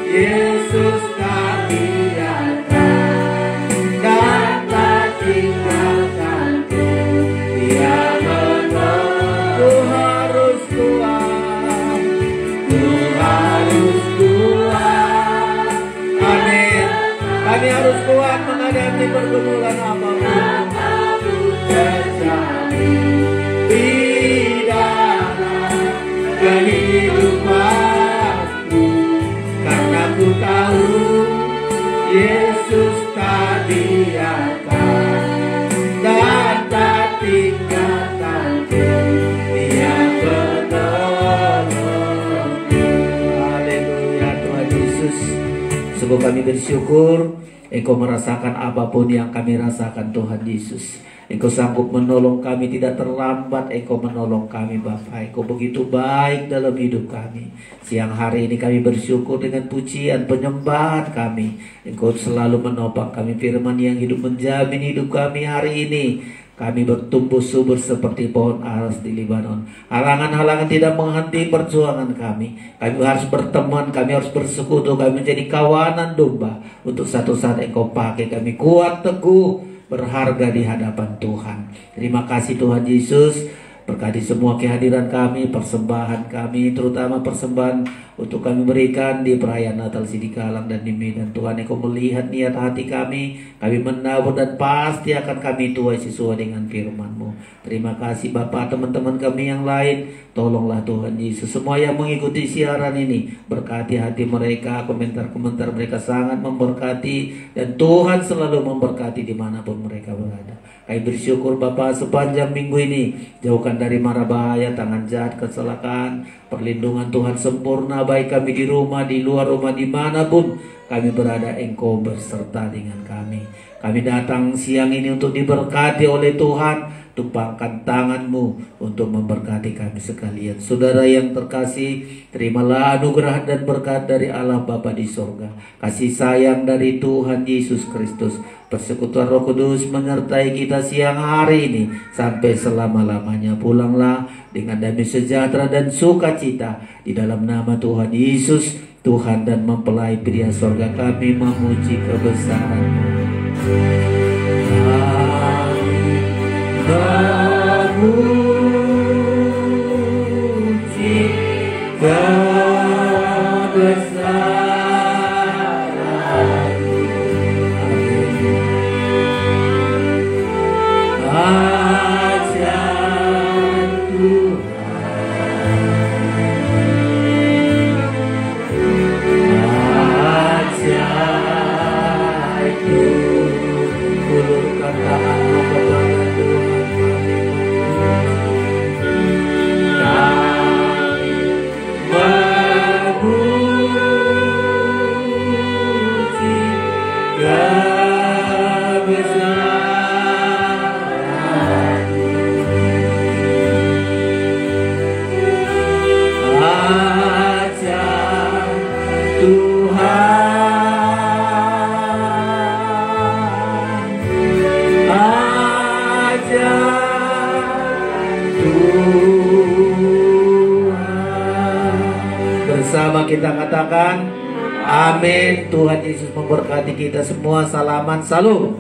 Yesus tak biarkan dan tak tinggalkanku. Dia menolong. Ku harus kuat, ku harus kuat. Amin. Kami harus kuat menghadapi pergumulan apapun terjadi di dalam kehidupanku, karena ku tahu Yesus tak biarkan dan tak tinggalkanku. Dia penolongku. Haleluya Tuhan Yesus. Sungguh kami bersyukur Engkau merasakan apapun yang kami rasakan Tuhan Yesus. Engkau sanggup menolong kami, tidak terlambat Engkau menolong kami Bapa. Engkau begitu baik dalam hidup kami. Siang hari ini kami bersyukur dengan pujian penyembahan kami. Engkau selalu menopang kami, firman yang hidup menjamin hidup kami hari ini. Kami bertumbuh subur seperti pohon aras di Libanon. Halangan-halangan tidak menghenti perjuangan kami. Kami harus berteman, kami harus bersekutu, kami menjadi kawanan domba. Untuk satu saat Engkau pakai kami kuat, teguh, berharga di hadapan Tuhan. Terima kasih Tuhan Yesus. Berkati semua kehadiran kami, persembahan kami, terutama persembahan untuk kami berikan di perayaan Natal Sidikalang dan di Medan. Tuhan, Engkau melihat niat hati kami menabur dan pasti akan kami tuai sesuai dengan firman-Mu. Terima kasih Bapak, teman-teman kami yang lain, tolonglah Tuhan Yesus. Semua yang mengikuti siaran ini, berkati hati mereka, komentar-komentar mereka sangat memberkati, dan Tuhan selalu memberkati dimanapun mereka berada. Kami bersyukur Bapa sepanjang minggu ini, jauhkan dari mara bahaya, tangan jahat, kecelakaan, perlindungan Tuhan sempurna, baik kami di rumah, di luar rumah, dimanapun kami berada, Engkau berserta dengan kami. Kami datang siang ini untuk diberkati oleh Tuhan. Tumpangkan tangan-Mu untuk memberkati kami sekalian. Saudara yang terkasih, terimalah anugerah dan berkat dari Allah Bapa di sorga, kasih sayang dari Tuhan Yesus Kristus, persekutuan Roh Kudus menyertai kita siang hari ini sampai selama-lamanya. Pulanglah dengan damai sejahtera dan sukacita di dalam nama Tuhan Yesus, Tuhan dan mempelai pria sorga. Kami memuji kebesaran-Mu. Memuji kebesaran-Mu. Ajar Tuhan, ajar Tuhan. Ulurkan tanganmu kepada Tuhan. Bersama kita katakan amin. Tuhan Yesus memberkati kita semua. Salaman, salam.